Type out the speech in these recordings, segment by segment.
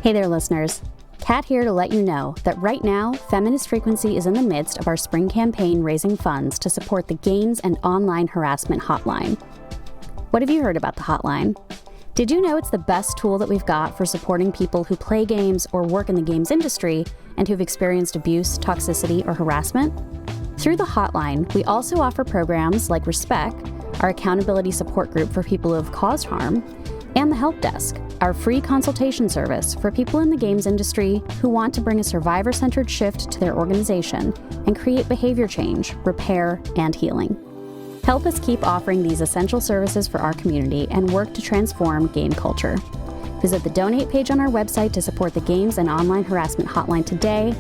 Hey there, listeners. Kat here to let you know that right now, Feminist Frequency is in the midst of our spring campaign raising funds to support the Games and Online Harassment Hotline. What have you heard about the hotline? Did you know it's the best tool that we've got for supporting people who play games or work in the games industry and who've experienced abuse, toxicity, or harassment? Through the hotline, we also offer programs like Respect, our accountability support group for people who have caused harm, and the Help Desk, our free consultation service for people in the games industry who want to bring a survivor-centered shift to their organization and create behavior change, repair, and healing. Help us keep offering these essential services for our community and work to transform game culture. Visit the donate page on our website to support the Games and Online Harassment Hotline today.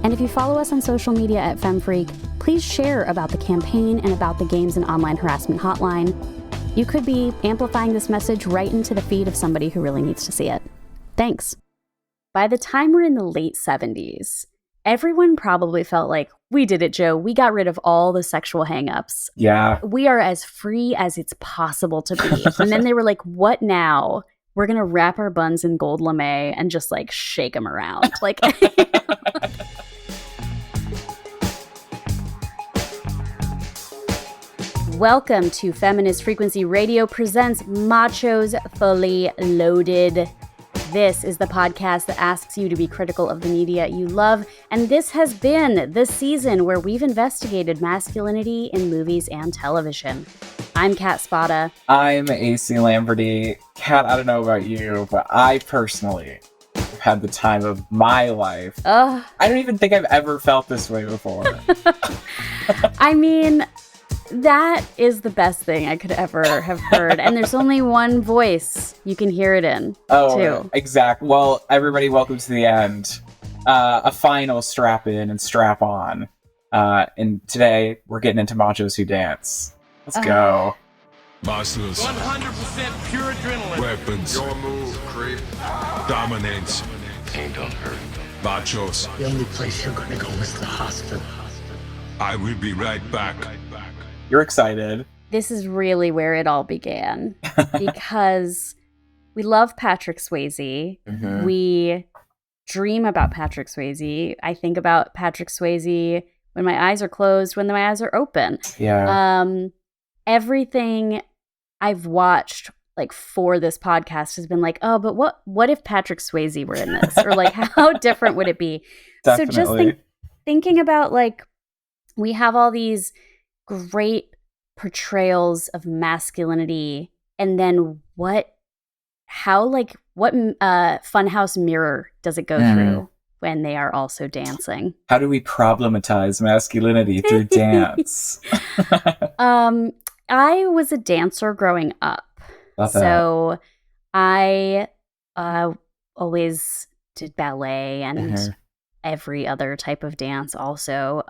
And if you follow us on social media at FemFreak, please share about the campaign and about the Games and Online Harassment Hotline. You could be amplifying this message right into the feed of somebody who really needs to see it. Thanks. By the time we're in the late 70s, everyone probably felt like, we did it, Joe. We got rid of all the sexual hangups. Yeah. We are as free as it's possible to be. And then they were like, what now? We're going to wrap our buns in gold lame and just like shake them around. Like, Welcome to Feminist Frequency Radio presents Machos Fully Loaded. This is the podcast that asks you to be critical of the media you love, and this has been the season where we've investigated masculinity in movies and television. I'm Kat Spada. I'm AC Lamberty. Kat, I don't know about you, but I personally have had the time of my life. I don't even think I've ever felt this way before. I mean, that is the best thing I could ever have heard. And there's only one voice you can hear it in, too. Exactly. Well, everybody, welcome to the end. A final strap in and strap on. And today, we're getting into Machos Who Dance. Let's go. Muscles. 100% pure adrenaline. Weapons. Your move, creep. Dominance. Ain't don't hurt. Machos. The only place you're gonna go is the hospital. I will be right back. You're excited. This is really where it all began. Because we love Patrick Swayze. Mm-hmm. We dream about Patrick Swayze. I think about Patrick Swayze when my eyes are closed, when my eyes are open. Yeah. Everything I've watched like for this podcast has been like, oh, but what if Patrick Swayze were in this? Or like, how different would it be? Definitely. So just thinking about like, we have all these great portrayals of masculinity, and then what funhouse mirror does it go through when they are also dancing? How do we problematize masculinity through dance? I was a dancer growing up. So I always did ballet and every other type of dance also.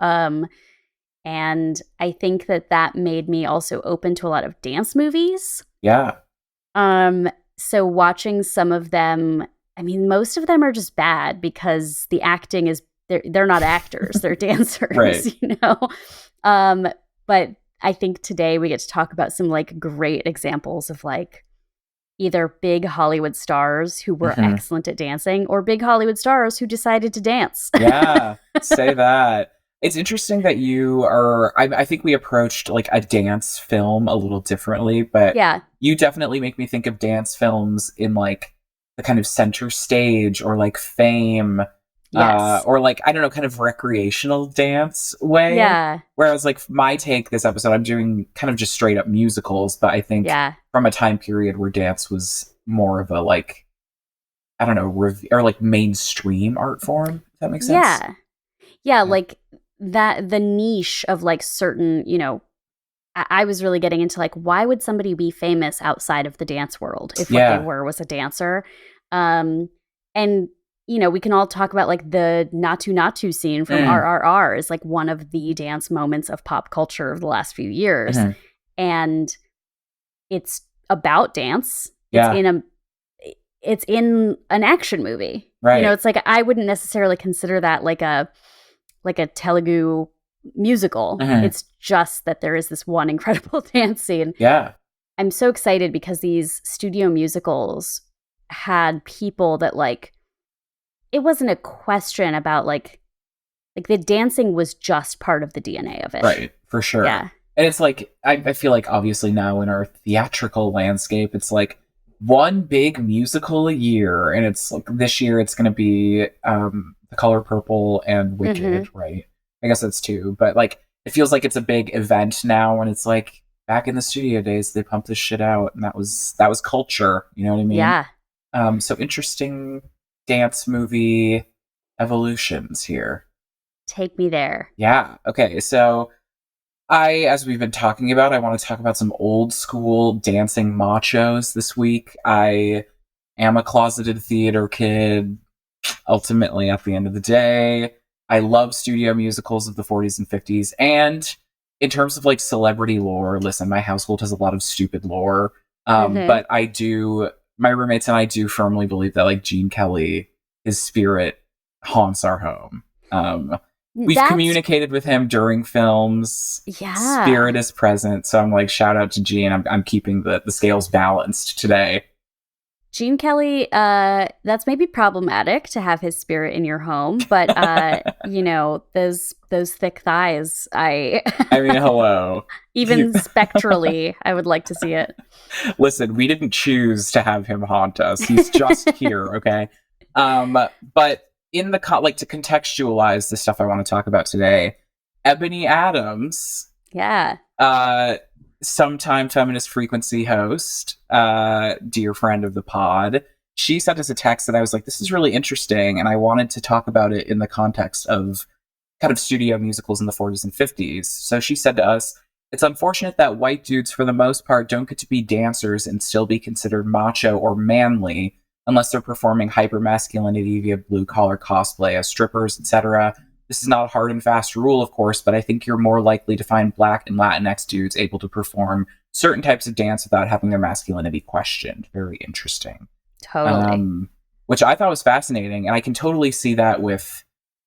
And I think that made me also open to a lot of dance movies. Yeah. So watching some of them, I mean, most of them are just bad because the acting is, they're not actors, they're dancers, right. You know? But I think today we get to talk about some like great examples of like either big Hollywood stars who were excellent at dancing or big Hollywood stars who decided to dance. Yeah, say that. It's interesting that you are, I think we approached like a dance film a little differently, but yeah, you definitely make me think of dance films in like the kind of center stage or like Fame, yes. Or like, I don't know, kind of recreational dance way. Yeah. Whereas like my take this episode, I'm doing kind of just straight up musicals, but I think from a time period where dance was more of a like, I don't know, or like mainstream art form. If that makes sense? Yeah. Yeah, like that, the niche of like certain, you know, I was really getting into like, why would somebody be famous outside of the dance world if what they were was a dancer? And, you know, we can all talk about like the Natu Natu scene from RRR is like one of the dance moments of pop culture of the last few years. And it's about dance. Yeah. It's in an action movie. Right. You know, it's like, I wouldn't necessarily consider that like a Telugu musical. It's just that there is this one incredible dance scene. Yeah. I'm so excited because these studio musicals had people that like it wasn't a question about like the dancing was just part of the DNA of it. Right, for sure. Yeah. And it's like, I feel like obviously now in our theatrical landscape, it's like one big musical a year. And it's like this year it's going to be The Color Purple and Wicked, right? I guess that's two. But like, it feels like it's a big event now when it's like back in the studio days, they pumped this shit out. And that was culture. You know what I mean? Yeah. So interesting dance movie evolutions here. Take me there. Yeah. Okay. So as we've been talking about, I want to talk about some old school dancing machos this week. I am a closeted theater kid, ultimately, at the end of the day. I love studio musicals of the 40s and 50s. And in terms of like celebrity lore, listen, my household has a lot of stupid lore. But my roommates and I do firmly believe that like Gene Kelly, his spirit haunts our home. We've communicated with him during films. Yeah. Spirit is present. So I'm like, shout out to Gene. I'm keeping the scales balanced today. Gene Kelly, that's maybe problematic to have his spirit in your home, but you know, those thick thighs, I mean, hello. Even spectrally, I would like to see it. Listen, we didn't choose to have him haunt us. He's just here, okay? But in the to contextualize the stuff I want to talk about today, Ebony Adams, sometime Feminist Frequency host, dear friend of the pod, she sent us a text that I was like, this is really interesting, and I wanted to talk about it in the context of kind of studio musicals in the 40s and 50s. So she said to us, it's unfortunate that white dudes, for the most part, don't get to be dancers and still be considered macho or manly, unless they're performing hypermasculinity via blue-collar cosplay as strippers, etc. This is not a hard and fast rule, of course, but I think you're more likely to find Black and Latinx dudes able to perform certain types of dance without having their masculinity questioned. Very interesting. Totally. Which I thought was fascinating, and I can totally see that with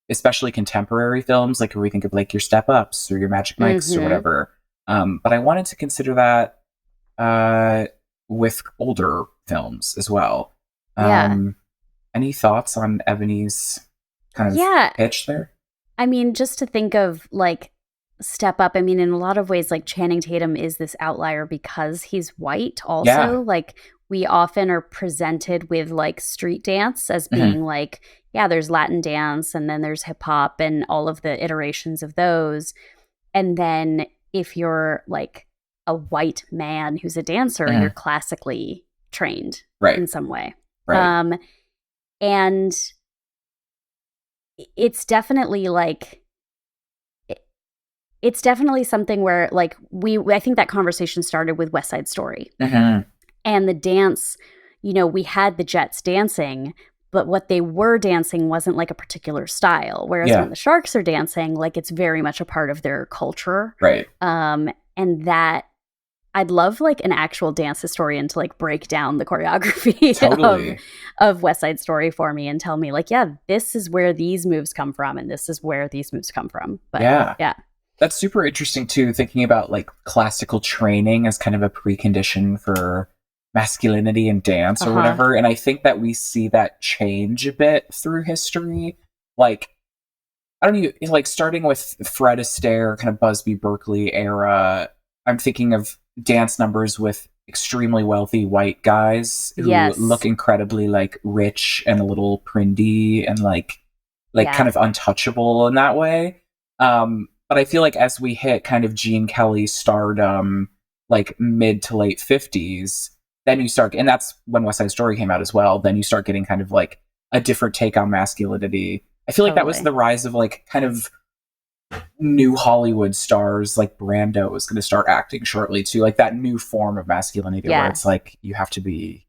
especially contemporary films, like where we think of like your Step Ups or your Magic Mikes or whatever. But I wanted to consider that with older films as well. Any thoughts on Ebony's kind of pitch there? I mean, just to think of like Step Up, I mean, in a lot of ways, like Channing Tatum is this outlier because he's white also. Like we often are presented with like street dance as being like, there's Latin dance and then there's hip hop and all of the iterations of those. And then if you're like a white man who's a dancer, you're classically trained in some way. Right. And it's definitely like, it's definitely something where like I think that conversation started with West Side Story. And the dance, you know, we had the Jets dancing, but what they were dancing wasn't like a particular style. Whereas when the Sharks are dancing, like it's very much a part of their culture. Right. And that I'd love like an actual dance historian to like break down the choreography of West Side Story for me and tell me like, this is where these moves come from and this is where these moves come from. But yeah. That's super interesting too, thinking about like classical training as kind of a precondition for masculinity and dance or whatever. And I think that we see that change a bit through history. Like, I don't know, like starting with Fred Astaire, kind of Busby Berkeley era, I'm thinking of dance numbers with extremely wealthy white guys who look incredibly like rich and a little prindy and like kind of untouchable in that way. But I feel like as we hit kind of Gene Kelly stardom, like mid to late 50s, then you start, and that's when West Side Story came out as well, then you start getting kind of like a different take on masculinity. I feel like that was the rise of like kind of new Hollywood stars, like Brando is going to start acting shortly too, like that new form of masculinity where it's like you have to be,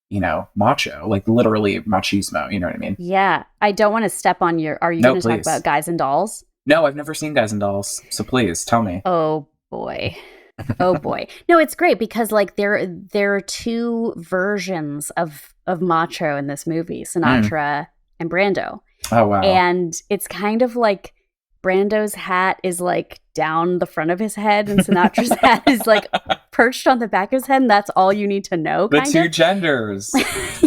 you know, macho, like literally machismo, you know what I mean? Yeah. I don't want to step on your, are you going to talk about Guys and Dolls? No, I've never seen Guys and Dolls, so please tell me. Oh boy. Oh boy. No, it's great because like there are two versions of Macho in this movie, Sinatra and Brando. Oh wow. And it's kind of like Brando's hat is like down the front of his head and Sinatra's hat is like perched on the back of his head, and that's all you need to know. The two genders.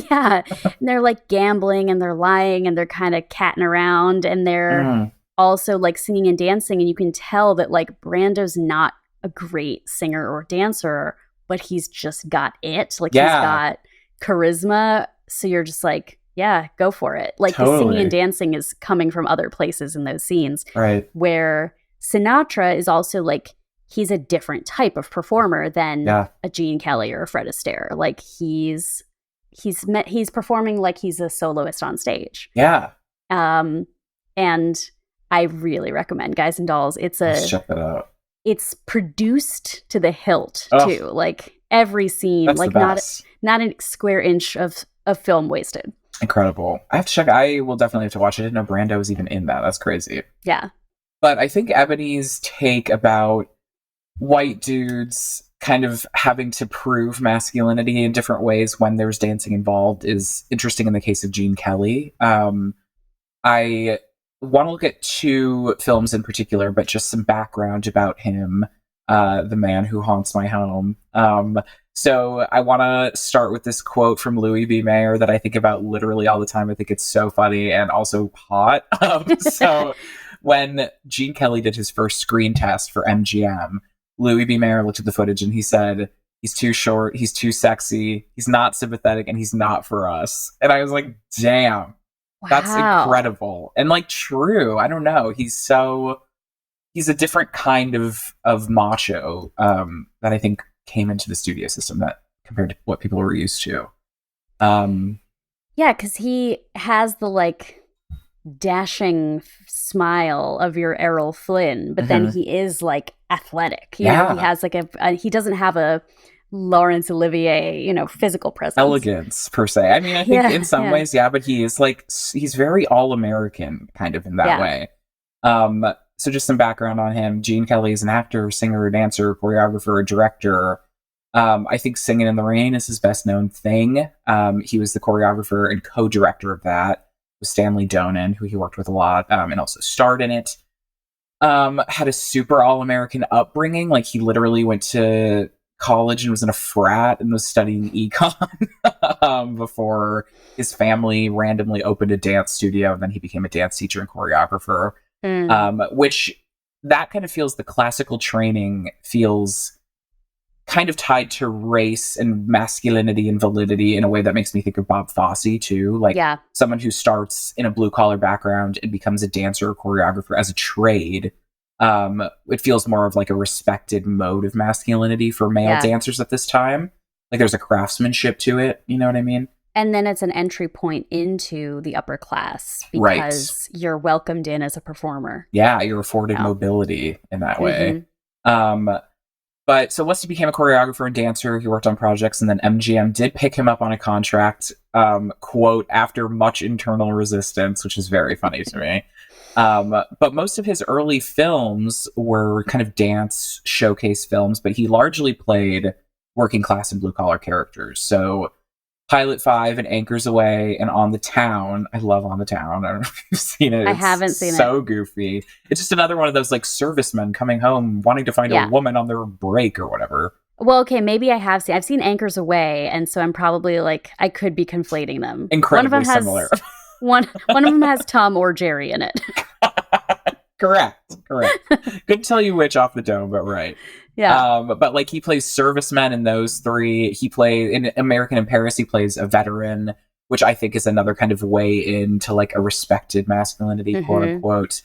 Yeah. And they're like gambling and they're lying and they're kind of catting around, and they're also like singing and dancing, and you can tell that like Brando's not a great singer or dancer, but he's just got it. Like he's got charisma. So you're just like, yeah, go for it. Like the singing and dancing is coming from other places in those scenes. Right. Where Sinatra is also like, he's a different type of performer than a Gene Kelly or a Fred Astaire. Like he's performing like he's a soloist on stage. Yeah. And I really recommend Guys and Dolls. Let's check that out. It's produced to the hilt too. Like every scene, That's like not a square inch of film wasted. Incredible. I have to check. I will definitely have to watch it. I didn't know Brando was even in that. That's crazy. Yeah. But I think Ebony's take about white dudes kind of having to prove masculinity in different ways when there's dancing involved is interesting in the case of Gene Kelly. I want to look at two films in particular, but just some background about him, the man who haunts my home. So I want to start with this quote from Louis B. Mayer that I think about literally all the time. I think it's so funny and also hot. So when Gene Kelly did his first screen test for MGM, Louis B. Mayer looked at the footage and he said, he's too short, he's too sexy, he's not sympathetic, and he's not for us. And I was like, damn, that's incredible. And like, true, I don't know. He's a different kind of macho that I think came into the studio system that compared to what people were used to. Yeah, because he has the like dashing smile of your Errol Flynn, but then he is like athletic. You know, he has like he doesn't have a Laurence Olivier, physical presence. Elegance, per se. I mean, I think in some ways, but he is like, he's very all-American kind of in that way. So just some background on him. Gene Kelly is an actor, singer, dancer, choreographer, director. I think Singin' in the Rain is his best known thing. He was the choreographer and co-director of that with Stanley Donen, who he worked with a lot, and also starred in it. Had a super all-American upbringing. Like he literally went to college and was in a frat and was studying econ before his family randomly opened a dance studio, and then he became a dance teacher and choreographer. Which that kind of feels, the classical training feels kind of tied to race and masculinity and validity in a way that makes me think of Bob Fosse too. Like someone who starts in a blue collar background and becomes a dancer or choreographer as a trade. It feels more of like a respected mode of masculinity for male dancers at this time. Like there's a craftsmanship to it. You know what I mean? And then it's an entry point into the upper class because you're welcomed in as a performer. Yeah, you're afforded mobility in that way. But so once he became a choreographer and dancer, he worked on projects, and then MGM did pick him up on a contract, quote, after much internal resistance, which is very funny to me. But most of his early films were kind of dance showcase films, but he largely played working class and blue collar characters. So Pilot 5 and Anchors Away and On the Town. I love On the Town. I don't know if you've seen it. I haven't seen it. So goofy. It's just another one of those like servicemen coming home wanting to find a woman on their break or whatever. Well, okay, maybe I have seen. I've seen Anchors Away, and so I'm probably like, I could be conflating them. Incredibly similar. One of them has Tom or Jerry in it. Correct. Couldn't tell you which off the dome, but right. Yeah. But like he plays servicemen in those three. He plays in American in Paris. He plays a veteran, which I think is another kind of way into like a respected masculinity, quote unquote.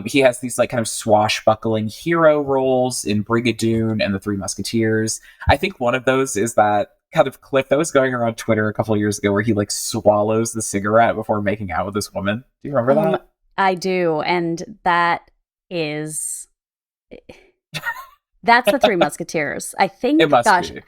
He has these like kind of swashbuckling hero roles in Brigadoon and The Three Musketeers. I think one of those is that kind of clip that was going around Twitter a couple of years ago where he like swallows the cigarette before making out with this woman. Do you remember that? I do, and that is that's The Three Musketeers. I think it must be.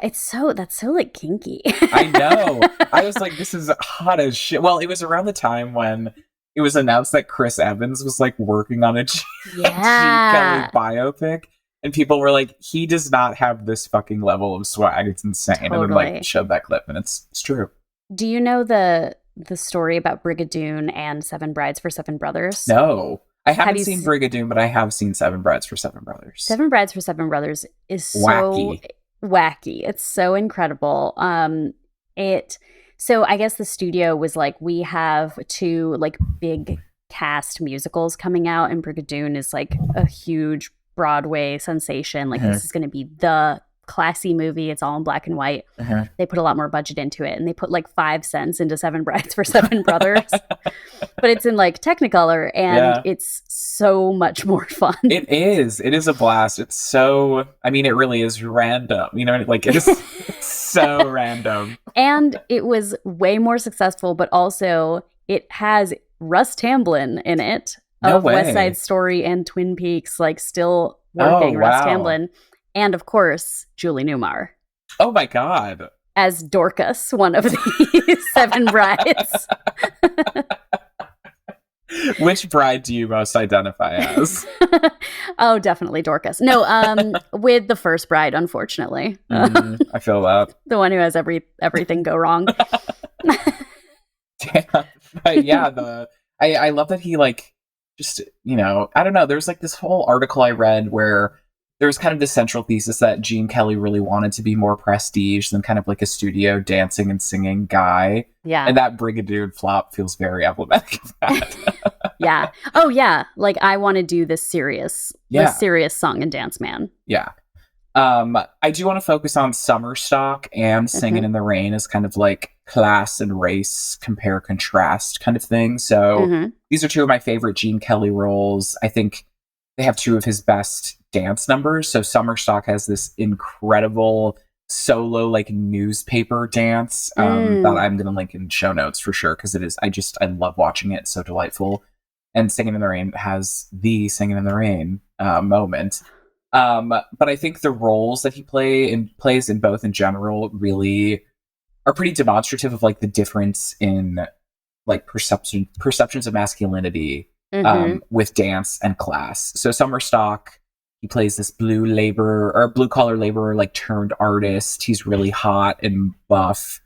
That's so like kinky. I know. I was like, this is hot as shit. Well, it was around the time when it was announced that Chris Evans was like working on a Gene Kelly biopic, and people were like, he does not have this fucking level of swag. It's insane. Totally. And then like showed that clip, and it's true. Do you know the story about Brigadoon and Seven Brides for Seven Brothers? No. I haven't seen Brigadoon, but I have seen Seven Brides for Seven Brothers. Seven Brides for Seven Brothers is so wacky. It's so incredible. So I guess the studio was like, we have 2 like big cast musicals coming out, and Brigadoon is like a huge Broadway sensation. Like this is going to be the classy movie. It's all in black and white. They put a lot more budget into it, and they put like 5 cents into Seven Brides for Seven Brothers, but it's in like Technicolor, and it's so much more fun. It is a blast. It's so, I mean, it really is random, you know, like it is so random. And it was way more successful, but also it has Russ Tamblyn in it of West Side Story and Twin Peaks, like still working. Russ Tamblyn. And of course, Julie Newmar. Oh my God. As Dorcas, one of the 7 brides. Which bride do you most identify as? Oh, definitely Dorcas. No, with the first bride, unfortunately. I feel that. The one who has everything go wrong. Damn. But yeah, I love that he like just, you know, I don't know. There's like this whole article I read where there was kind of this central thesis that Gene Kelly really wanted to be more prestige than kind of like a studio dancing and singing guy. Yeah. And that Brigadoon flop feels very emblematic of that. Yeah. Oh yeah. Like I want to do this serious song and dance man. Yeah. I do want to focus on Summer Stock and Singing in the Rain as kind of like class and race compare contrast kind of thing. So these are 2 of my favorite Gene Kelly roles. I think they have 2 of his best dance numbers. So Summer Stock has this incredible solo like newspaper dance that I'm going to link in show notes for sure, because it is, I love watching it. It's so delightful. And Singing in the Rain has the Singing in the Rain moment. But I think the roles that he plays in both in general really are pretty demonstrative of like the difference in like perceptions of masculinity with dance and class. So Summer Stock, he plays this blue collar laborer, like turned artist. He's really hot and buff.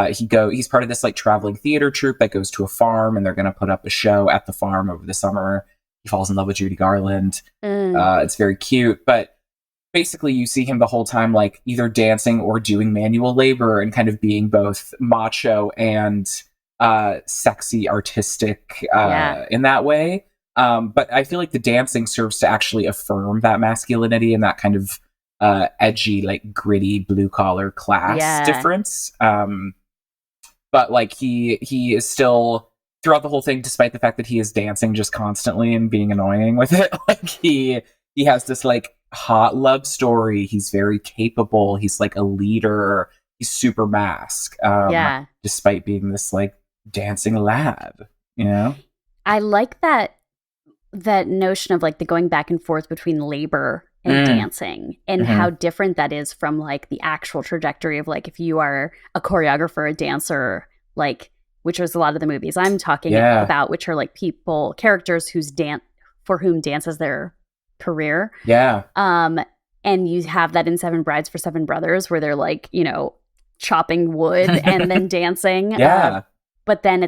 He's part of this like traveling theater troupe that goes to a farm, and they're going to put up a show at the farm over the summer. He falls in love with Judy Garland. It's very cute, but basically you see him the whole time like either dancing or doing manual labor and kind of being both macho and sexy, artistic in that way. But I feel like the dancing serves to actually affirm that masculinity and that kind of edgy, like gritty blue collar class difference. But like he is still throughout the whole thing, despite the fact that he is dancing just constantly and being annoying with it, like he has this like hot love story. He's very capable. He's like a leader. He's super mask. Despite being this like dancing lad, you know? I like that notion of like the going back and forth between labor and dancing, and how different that is from like the actual trajectory of like if you are a choreographer, a dancer, like, which was a lot of the movies I'm talking about, which are like characters for whom dance is their career. Yeah. And you have that in Seven Brides for Seven Brothers, where they're like, you know, chopping wood and then dancing. Yeah. But then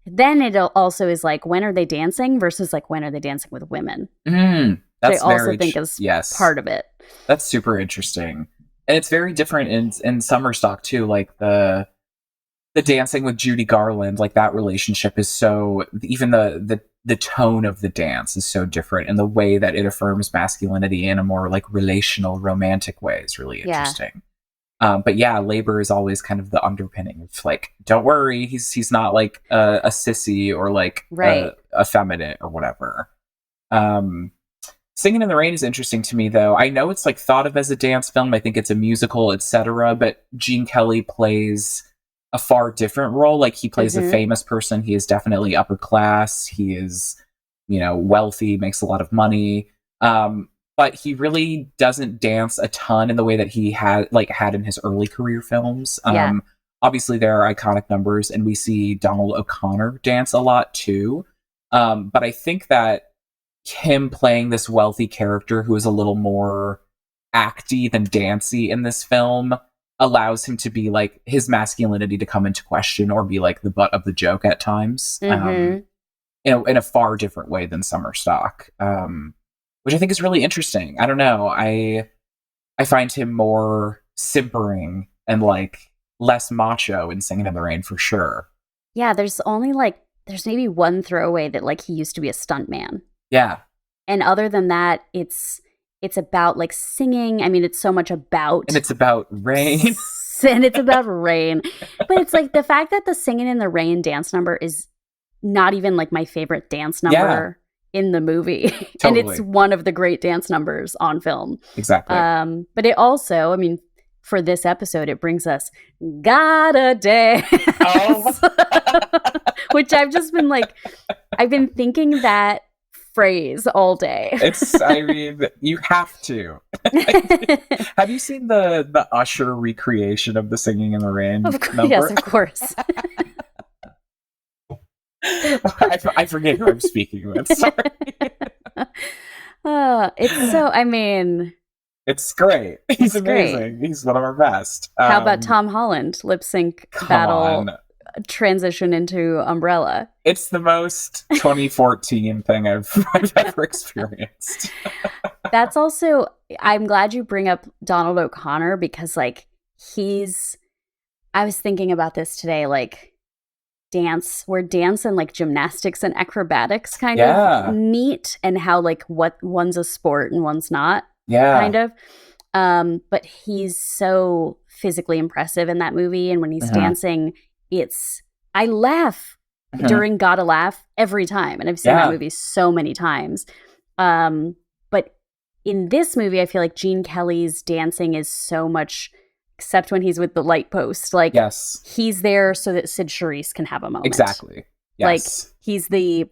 then it also is like, when are they dancing versus like, when are they dancing with women? That's I also think is part of it. That's super interesting. And it's very different in Summer Stock too. Like the dancing with Judy Garland, like that relationship is so, even the tone of the dance is so different, and the way that it affirms masculinity in a more like relational, romantic way is really interesting. But yeah, labor is always kind of the underpinning of like, don't worry, he's not like a sissy or like effeminate or whatever. Singing in the Rain is interesting to me, though. I know it's like thought of as a dance film. I think it's a musical, etc. But Gene Kelly plays a far different role. Like he plays a famous person. He is definitely upper class. He is, you know, wealthy, makes a lot of money. But he really doesn't dance a ton in the way that he had in his early career films. Obviously there are iconic numbers, and we see Donald O'Connor dance a lot too. But I think that him playing this wealthy character who is a little more acty than dancey in this film allows him to be like his masculinity to come into question or be like the butt of the joke at times. in a far different way than summer stock, which I think is really interesting. I don't know. I find him more simpering and like less macho in Singing in the Rain for sure. Yeah, there's maybe one throwaway that like he used to be a stuntman. Yeah. And other than that, it's about like singing. I mean, it's so much about... And it's about rain. And it's about rain. But it's like the fact that the Singing in the Rain dance number is not even like my favorite dance number in the movie. Totally. And it's one of the great dance numbers on film. Exactly. But it also, I mean, for this episode, it brings us Gotta Dance. Oh. Which I've just been like, I've been thinking that phrase all day. I mean, you have to. Have you seen the Usher recreation of the Singing in the Rain number? Yes, of course. I forget who I'm speaking with. Sorry. It's so, I mean... It's great. He's amazing. Great. He's one of our best. How about Tom Holland lip sync battle transition into Umbrella? It's the most 2014 thing I've ever experienced. That's also, I'm glad you bring up Donald O'Connor because like I was thinking about this today, like where dance and like gymnastics and acrobatics kind of meet, and how like what one's a sport and one's not. Yeah. Kind of. But he's so physically impressive in that movie. And when he's dancing, I laugh during Gotta Laugh every time. And I've seen that movie so many times. But in this movie, I feel like Gene Kelly's dancing is so much, except when he's with the light post. Like, he's there so that Sid Charisse can have a moment. Exactly. Yes. Like, he's the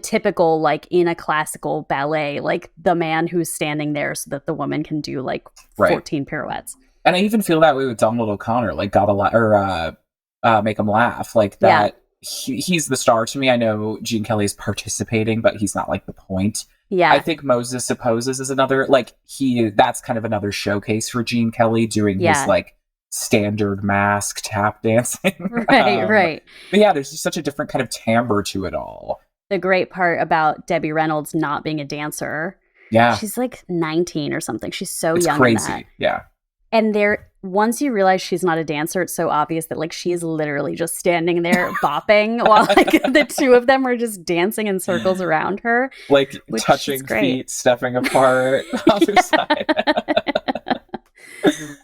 typical, like, in a classical ballet, like, the man who's standing there so that the woman can do, like, 14 pirouettes. And I even feel that way with Donald O'Connor, like, Make Him Laugh. Like, that he's the star to me. I know Gene Kelly's participating, but he's not, like, the point. Yeah. I think Moses Supposes is another, like, that's kind of another showcase for Gene Kelly doing his, like, standard mask tap dancing. Right. But yeah, there's just such a different kind of timbre to it all. The great part about Debbie Reynolds not being a dancer. Yeah. She's like 19 or something. She's so it's young. Crazy. In that. Yeah. And once you realize she's not a dancer, it's so obvious that like she is literally just standing there bopping while like the two of them are just dancing in circles around her. Like touching feet, stepping apart on the side.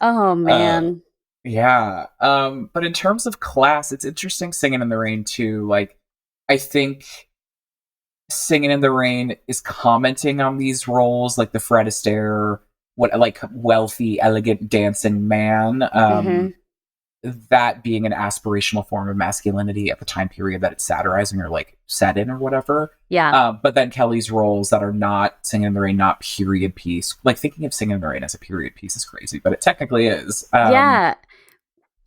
Oh man. Yeah. But in terms of class, it's interesting Singing in the Rain too. Like, I think Singing in the Rain is commenting on these roles, like the Fred Astaire, wealthy, elegant dancing man. That being an aspirational form of masculinity at the time period that it's satirizing or like set in or whatever. Yeah. But then Kelly's roles that are not Singing in the Rain, not period piece. Like thinking of Singing in the Rain as a period piece is crazy, but it technically is. Yeah.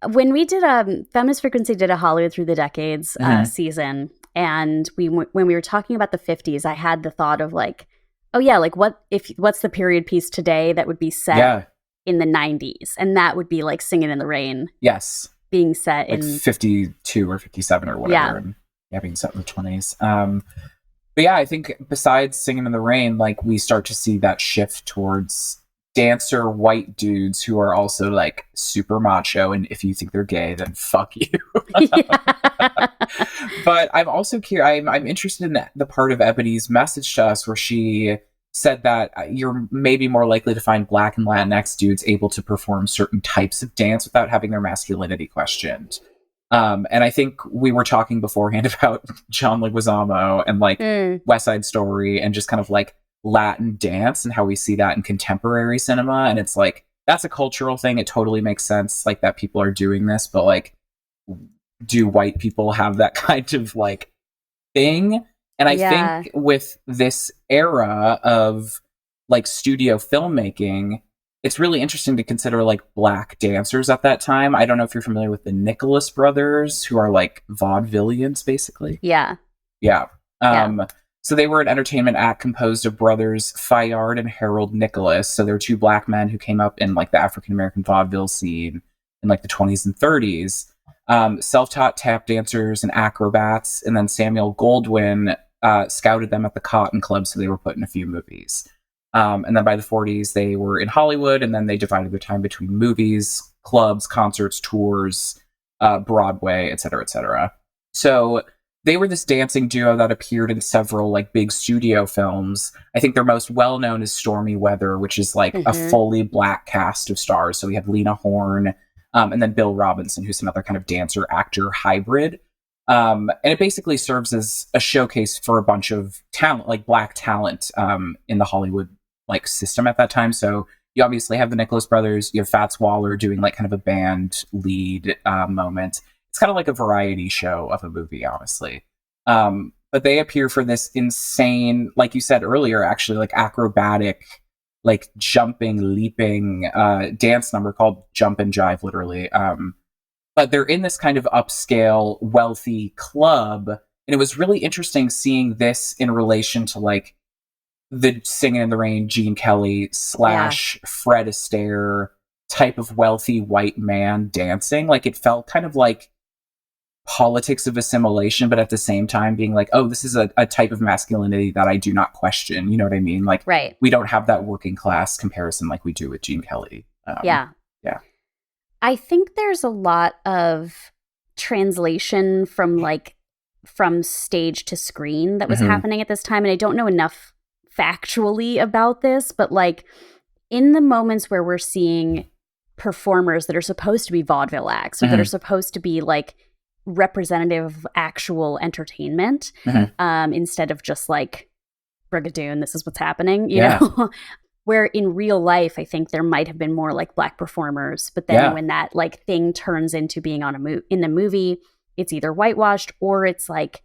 When we did Feminist Frequency did a Hollywood Through the Decades season, and when we were talking about the 50s, I had the thought of like, oh yeah, like what's the period piece today that would be set in the 90s? And that would be like Singing in the Rain. Yes. Being set like in 52 or 57 or whatever. And being set in the 20s. But yeah, I think besides Singing in the Rain, like we start to see that shift towards dancer white dudes who are also like super macho, and if you think they're gay, then fuck you. But I'm also curious. I'm interested in the part of Ebony's message to us where she said that you're maybe more likely to find Black and Latinx dudes able to perform certain types of dance without having their masculinity questioned. And I think we were talking beforehand about John Leguizamo and like West Side Story and just kind of like Latin dance and how we see that in contemporary cinema. And it's like, that's a cultural thing. It totally makes sense like that people are doing this, but like, do white people have that kind of like thing? And I think with this era of like studio filmmaking, it's really interesting to consider like Black dancers at that time. I don't know if you're familiar with the Nicholas brothers, who are like vaudevillians basically. Yeah. So they were an entertainment act composed of brothers Fayard and Harold Nicholas. So they're two Black men who came up in like the African-American vaudeville scene in like the 20s and 30s. Self-taught tap dancers and acrobats. And then Samuel Goldwyn scouted them at the Cotton Club, so they were put in a few movies. And then by the 40s, they were in Hollywood, and then they divided their time between movies, clubs, concerts, tours, Broadway, et cetera, et cetera. So they were this dancing duo that appeared in several like big studio films. I think their most well-known is Stormy Weather, which is like a fully black cast of stars. So we have Lena Horne, and then Bill Robinson, who's another kind of dancer-actor hybrid. And it basically serves as a showcase for a bunch of talent, like black talent, in the Hollywood like system at that time. So you obviously have the Nicholas brothers, you have Fats Waller doing like kind of a band lead moment. It's kind of like a variety show of a movie, honestly. But they appear for this insane, like you said earlier, actually like acrobatic, like jumping, leaping dance number called Jump and Jive, literally. But they're in this kind of upscale, wealthy club. And it was really interesting seeing this in relation to like the Singing in the Rain, Gene Kelly / Fred Astaire type of wealthy white man dancing. Like it felt kind of like politics of assimilation, but at the same time being like, oh, this is a type of masculinity that I do not question. You know what I mean? Like, we don't have that working class comparison like we do with Gene Kelly. Yeah. I think there's a lot of translation from stage to screen that was happening at this time. And I don't know enough factually about this, but like in the moments where we're seeing performers that are supposed to be vaudeville acts or that are supposed to be like representative of actual entertainment, instead of just like Brigadoon, this is what's happening, you know? Where in real life, I think there might have been more like black performers, but then when that like thing turns into being on in the movie, it's either whitewashed or it's like,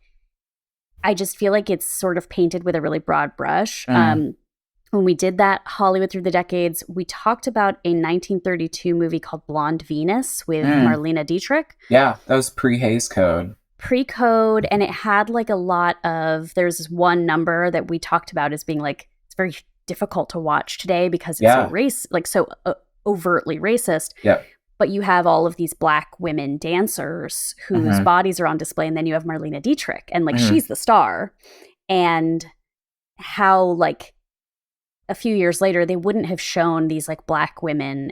I just feel like it's sort of painted with a really broad brush. When we did that Hollywood Through the Decades, we talked about a 1932 movie called Blonde Venus with Marlene Dietrich. Yeah, that was pre-Hays Code. Pre-Code, and it had like a lot of, there's this one number that we talked about as being like, it's very difficult to watch today because it's so overtly racist. Yeah. But you have all of these black women dancers whose bodies are on display, and then you have Marlene Dietrich, and like she's the star. And how like a few years later they wouldn't have shown these like black women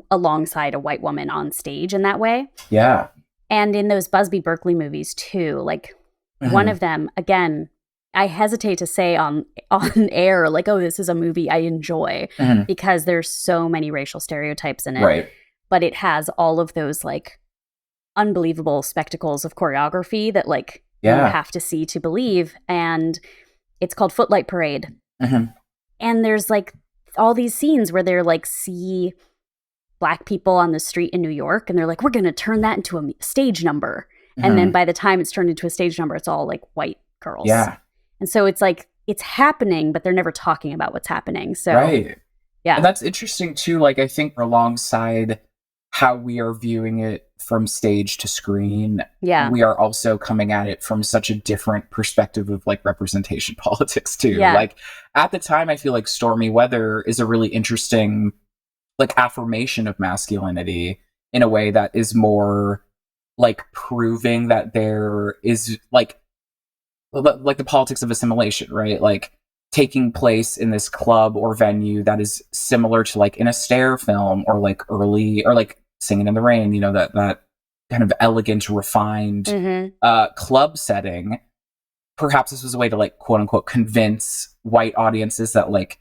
alongside a white woman on stage in that way. Yeah. And in those Busby Berkeley movies too, like one of them, again, I hesitate to say on air, like, oh, this is a movie I enjoy because there's so many racial stereotypes in it. Right. But it has all of those like unbelievable spectacles of choreography that like you have to see to believe. And it's called Footlight Parade. And there's like all these scenes where they're like see black people on the street in New York, and they're like, we're going to turn that into a stage number. And then by the time it's turned into a stage number, it's all like white girls. Yeah. And so it's like, it's happening, but they're never talking about what's happening. So, yeah. And that's interesting too. Like, I think alongside how we are viewing it from stage to screen, we are also coming at it from such a different perspective of like representation politics too. Like at the time, I feel like Stormy Weather is a really interesting like affirmation of masculinity in a way that is more like proving that there is like the politics of assimilation, right? Like taking place in this club or venue that is similar to like an Astaire film or like early or like Singing in the Rain, you know, that kind of elegant, refined club setting. Perhaps this was a way to like quote unquote convince white audiences that like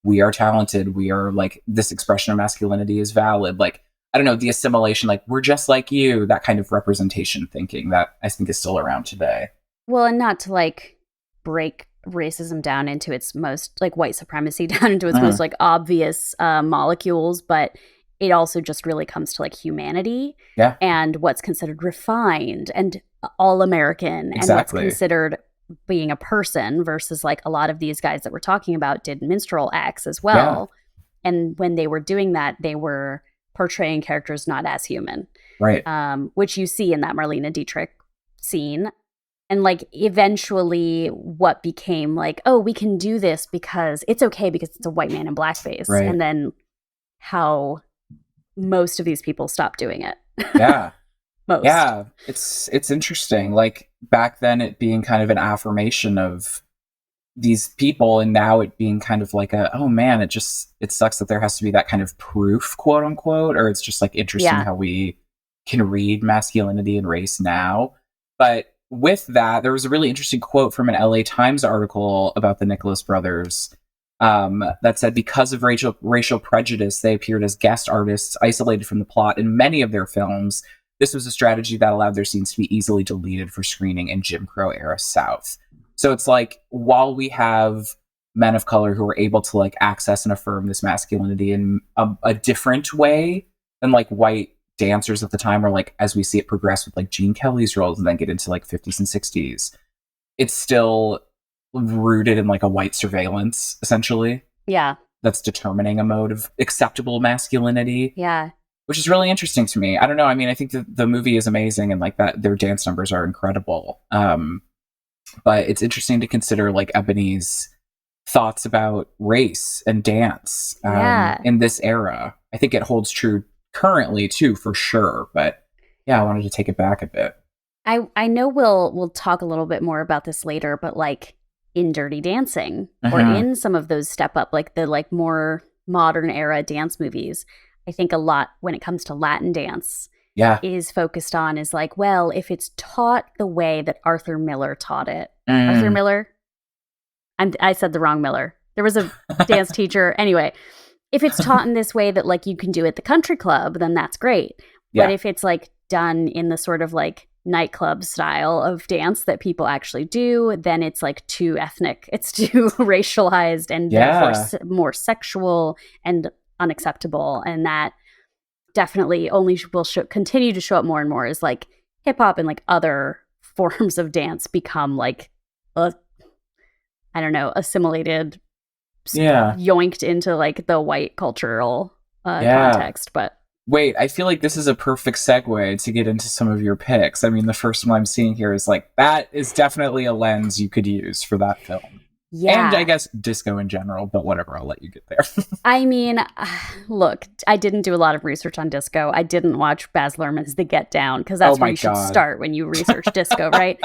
we are talented, we are like this expression of masculinity is valid. Like, I don't know, the assimilation, like we're just like you, that kind of representation thinking that I think is still around today. Well, and not to like break racism down into its most like white supremacy down into its most like obvious molecules, but it also just really comes to like humanity and what's considered refined and all American and what's considered being a person versus like a lot of these guys that we're talking about did minstrel acts as well. And when they were doing that, they were portraying characters not as human. Right. Which you see in that Marlene Dietrich scene. And like eventually what became like, oh, we can do this because it's okay because it's a white man in blackface. Right. And then how most of these people stopped doing it. most. Yeah, it's interesting. Like back then it being kind of an affirmation of these people, and now it being kind of like oh man, it sucks that there has to be that kind of proof, quote unquote, or it's just like interesting how we can read masculinity and race now. But with that, there was a really interesting quote from an LA Times article about the Nicholas brothers that said, because of racial prejudice, they appeared as guest artists isolated from the plot in many of their films. This was a strategy that allowed their scenes to be easily deleted for screening in Jim Crow era South. So it's like, while we have men of color who are able to like access and affirm this masculinity in a different way than like white dancers at the time, or like as we see it progress with like Gene Kelly's roles and then get into like 50s and 60s, it's still rooted in like a white surveillance, essentially. Yeah. That's determining a mode of acceptable masculinity. Yeah. Which is really interesting to me. I don't know. I mean, I think that the movie is amazing and like that their dance numbers are incredible. But it's interesting to consider like Ebony's thoughts about race and dance in this era. I think it holds true currently too, for sure. But yeah, I wanted to take it back a bit. I know we'll talk a little bit more about this later, but like in Dirty Dancing or in some of those step up, like the like more modern era dance movies, I think a lot when it comes to Latin dance is focused on is like, well, if it's taught the way that Arthur Miller taught it. Arthur Miller? I said the wrong Miller. There was a dance teacher. Anyway, if it's taught in this way that like you can do at the country club, then that's great. But if it's like done in the sort of like nightclub style of dance that people actually do, then it's like too ethnic. It's too racialized and therefore more sexual and unacceptable. And that definitely only will continue to show up more and more as like hip hop and like other forms of dance become like assimilated, yoinked into like the white cultural context. But wait, I feel like this is a perfect segue to get into some of your picks. I mean, the first one I'm seeing here is like, that is definitely a lens you could use for that film. Yeah. And I guess disco in general, but whatever, I'll let you get there. I mean, look, I didn't do a lot of research on disco. I didn't watch Baz Luhrmann's The Get Down, because that's where you should start when you research disco, right?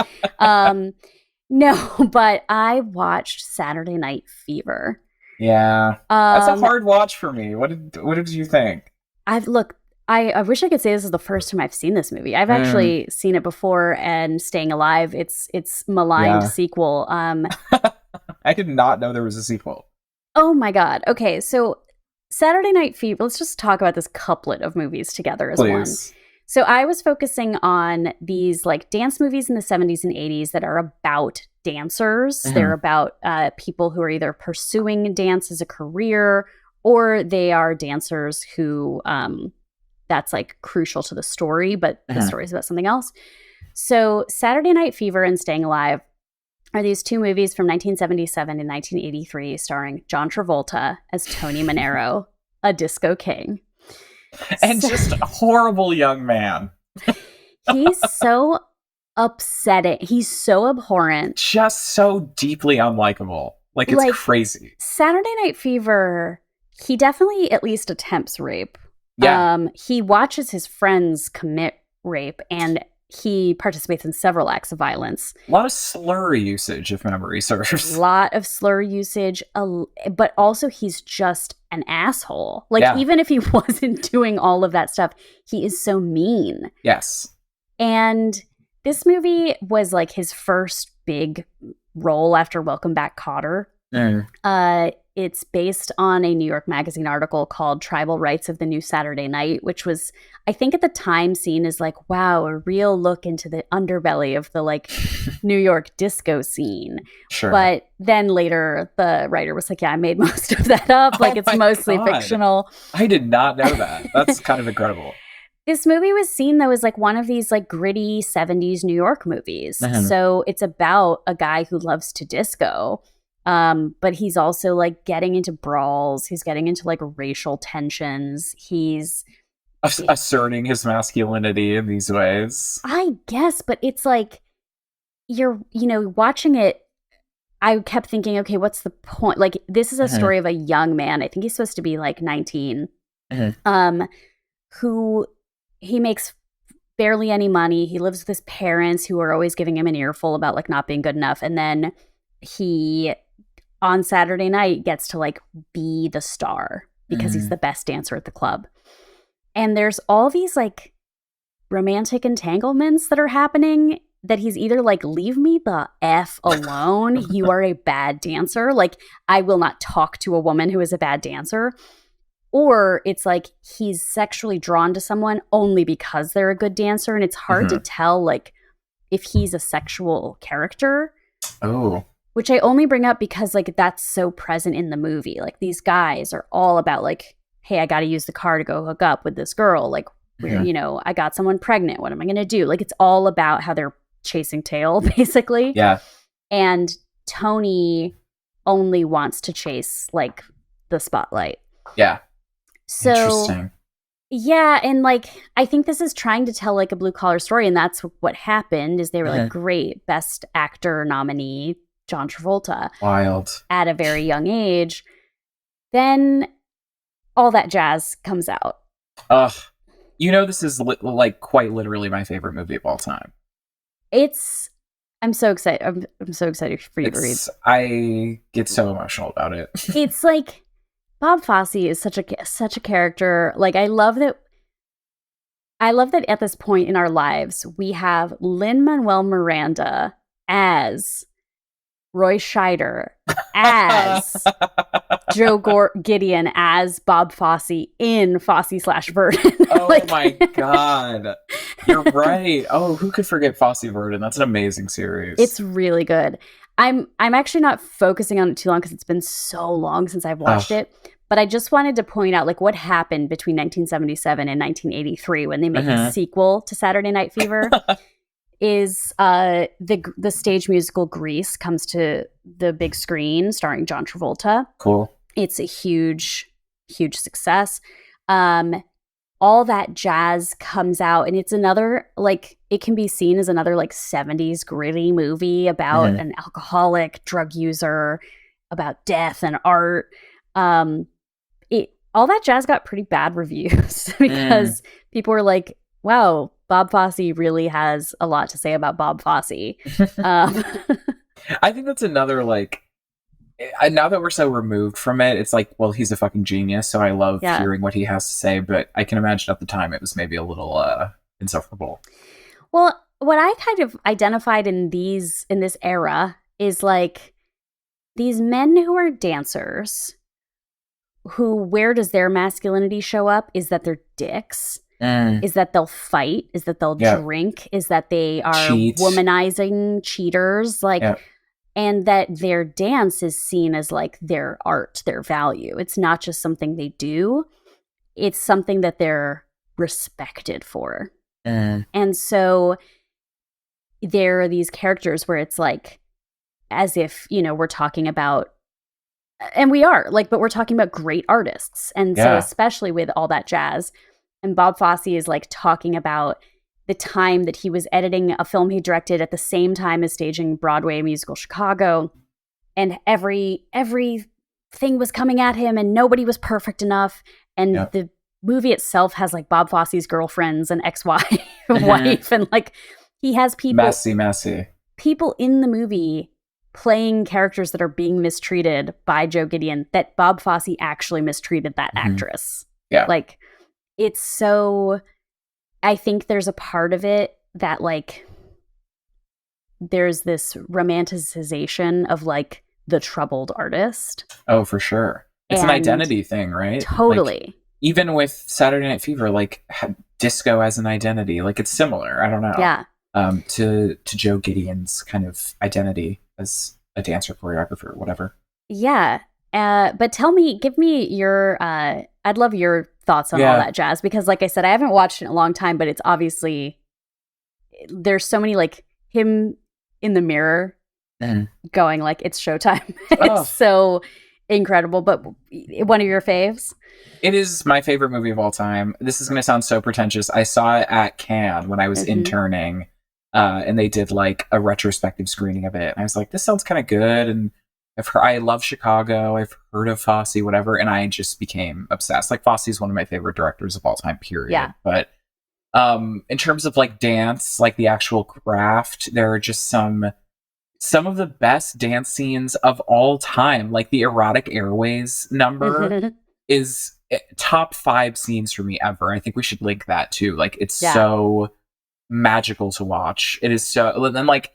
No, but I watched Saturday Night Fever. Yeah. That's a hard watch for me. What did you think? I wish I could say this is the first time I've seen this movie. I've actually seen it before, and Staying Alive, its maligned sequel. I did not know there was a sequel. Oh my God. Okay, so Saturday Night Fever, let's just talk about this couplet of movies together as one. So I was focusing on these like dance movies in the 70s and 80s that are about dancers. They're about people who are either pursuing dance as a career, or they are dancers who that's like crucial to the story, but the story is about something else. So Saturday Night Fever and Staying Alive are these two movies from 1977 and 1983 starring John Travolta as Tony Manero, a disco king. And just a horrible young man. He's so upsetting. He's so abhorrent. Just so deeply unlikable. Like, it's crazy. Saturday Night Fever, he definitely at least attempts rape. Yeah. He watches his friends commit rape, and he participates in several acts of violence. A lot of slur usage, if memory serves. A lot of slur usage, but also he's just an asshole. Like, even if he wasn't doing all of that stuff, he is so mean. Yes. And this movie was like his first big role after Welcome Back, Kotter. It's based on a New York Magazine article called Tribal Rights of the New Saturday Night, which was, I think at the time, seen as like, wow, a real look into the underbelly of the like New York disco scene. Sure. But then later the writer was like, yeah, I made most of that up. Like, it's mostly fictional. I did not know that. That's kind of incredible. This movie was seen, though, as like one of these like gritty 70s New York movies. So it's about a guy who loves to disco. But he's also like getting into brawls. He's getting into like racial tensions. He's asserting his masculinity in these ways. I guess, but it's like watching it, I kept thinking, okay, what's the point? Like, this is a story of a young man. I think he's supposed to be like 19, who he makes barely any money. He lives with his parents who are always giving him an earful about like not being good enough. And then he, on Saturday night, gets to like be the star because he's the best dancer at the club. And there's all these like romantic entanglements that are happening that he's either like, leave me the F alone. You are a bad dancer. Like, I will not talk to a woman who is a bad dancer. Or it's like he's sexually drawn to someone only because they're a good dancer. And it's hard to tell like if he's a sexual character. Oh. Which I only bring up because like that's so present in the movie. Like these guys are all about like, hey, I got to use the car to go hook up with this girl. Like, you know, I got someone pregnant. What am I going to do? Like it's all about how they're chasing tail, basically. Yeah. And Tony only wants to chase like the spotlight. Yeah. So, interesting. Yeah, and like I think this is trying to tell like a blue collar story, and that's what happened. Is they were like, great, best actor nominee John Travolta, wild at a very young age. Then All That Jazz comes out. Ugh, you know this is like quite literally my favorite movie of all time. I'm so excited. I'm so excited for you to read. I get so emotional about it. It's like. Bob Fosse is such a character. Like I love that at this point in our lives we have Lin-Manuel Miranda as Roy Scheider, as Joe Gideon, as Bob Fosse in Fosse/Verdon. Oh like, my God. You're right. Oh, who could forget Fosse/Verdon? That's an amazing series. It's really good. I'm actually not focusing on it too long because it's been so long since I've watched it. But I just wanted to point out like what happened between 1977 and 1983 when they make a sequel to Saturday Night Fever. Is the stage musical Grease comes to the big screen starring John Travolta. Cool. It's a huge success. All That Jazz comes out, and it's another like it can be seen as another like 70s gritty movie about an alcoholic drug user, about death and art. All That Jazz got pretty bad reviews because people were like, wow, Bob Fosse really has a lot to say about Bob Fosse. I think that's another, like, now that we're so removed from it, it's like, well, he's a fucking genius, so I love hearing what he has to say, but I can imagine at the time it was maybe a little insufferable. Well, what I kind of identified in this era is, like, these men who are dancers who, where does their masculinity show up? Is that they're dicks. Is that they'll fight, is that they'll drink, is that they are womanizing cheaters, like, and that their dance is seen as like their art, their value. It's not just something they do, it's something that they're respected for. And so there are these characters where it's like, as if, you know, we're talking about, and we are, like, but we're talking about great artists. And so especially with All That Jazz, and Bob Fosse is like talking about the time that he was editing a film he directed at the same time as staging Broadway musical Chicago. And everything was coming at him and nobody was perfect enough. And the movie itself has like Bob Fosse's girlfriends and ex-wife wife, and like he has people messy people in the movie playing characters that are being mistreated by Joe Gideon, that Bob Fosse actually mistreated that actress. Like, it's so, I think there's a part of it that like there's this romanticization of like the troubled artist. Oh, for sure. It's an identity thing, right? Totally. Like, even with Saturday Night Fever, like disco as an identity, like it's similar. I don't know. Yeah. To Joe Gideon's kind of identity as a dancer, choreographer, whatever. Yeah. But give me your, I'd love your thoughts on All That Jazz, because like I said, I haven't watched it in a long time, but it's obviously, there's so many like him in the mirror going like, it's showtime. It's so incredible. But one of your faves? It is my favorite movie of all time. This is going to sound so pretentious. I saw it at Cannes when I was interning, and they did like a retrospective screening of it. And I was like, this sounds kind of good. And I love Chicago. I've heard of Fosse, whatever. And I just became obsessed. Like, Fosse is one of my favorite directors of all time, period. Yeah. But In terms of like dance, like the actual craft, there are just some of the best dance scenes of all time. Like the Erotic Airways number is top 5 scenes for me ever. I think we should link that too. Like it's so magical to watch. It is so, and like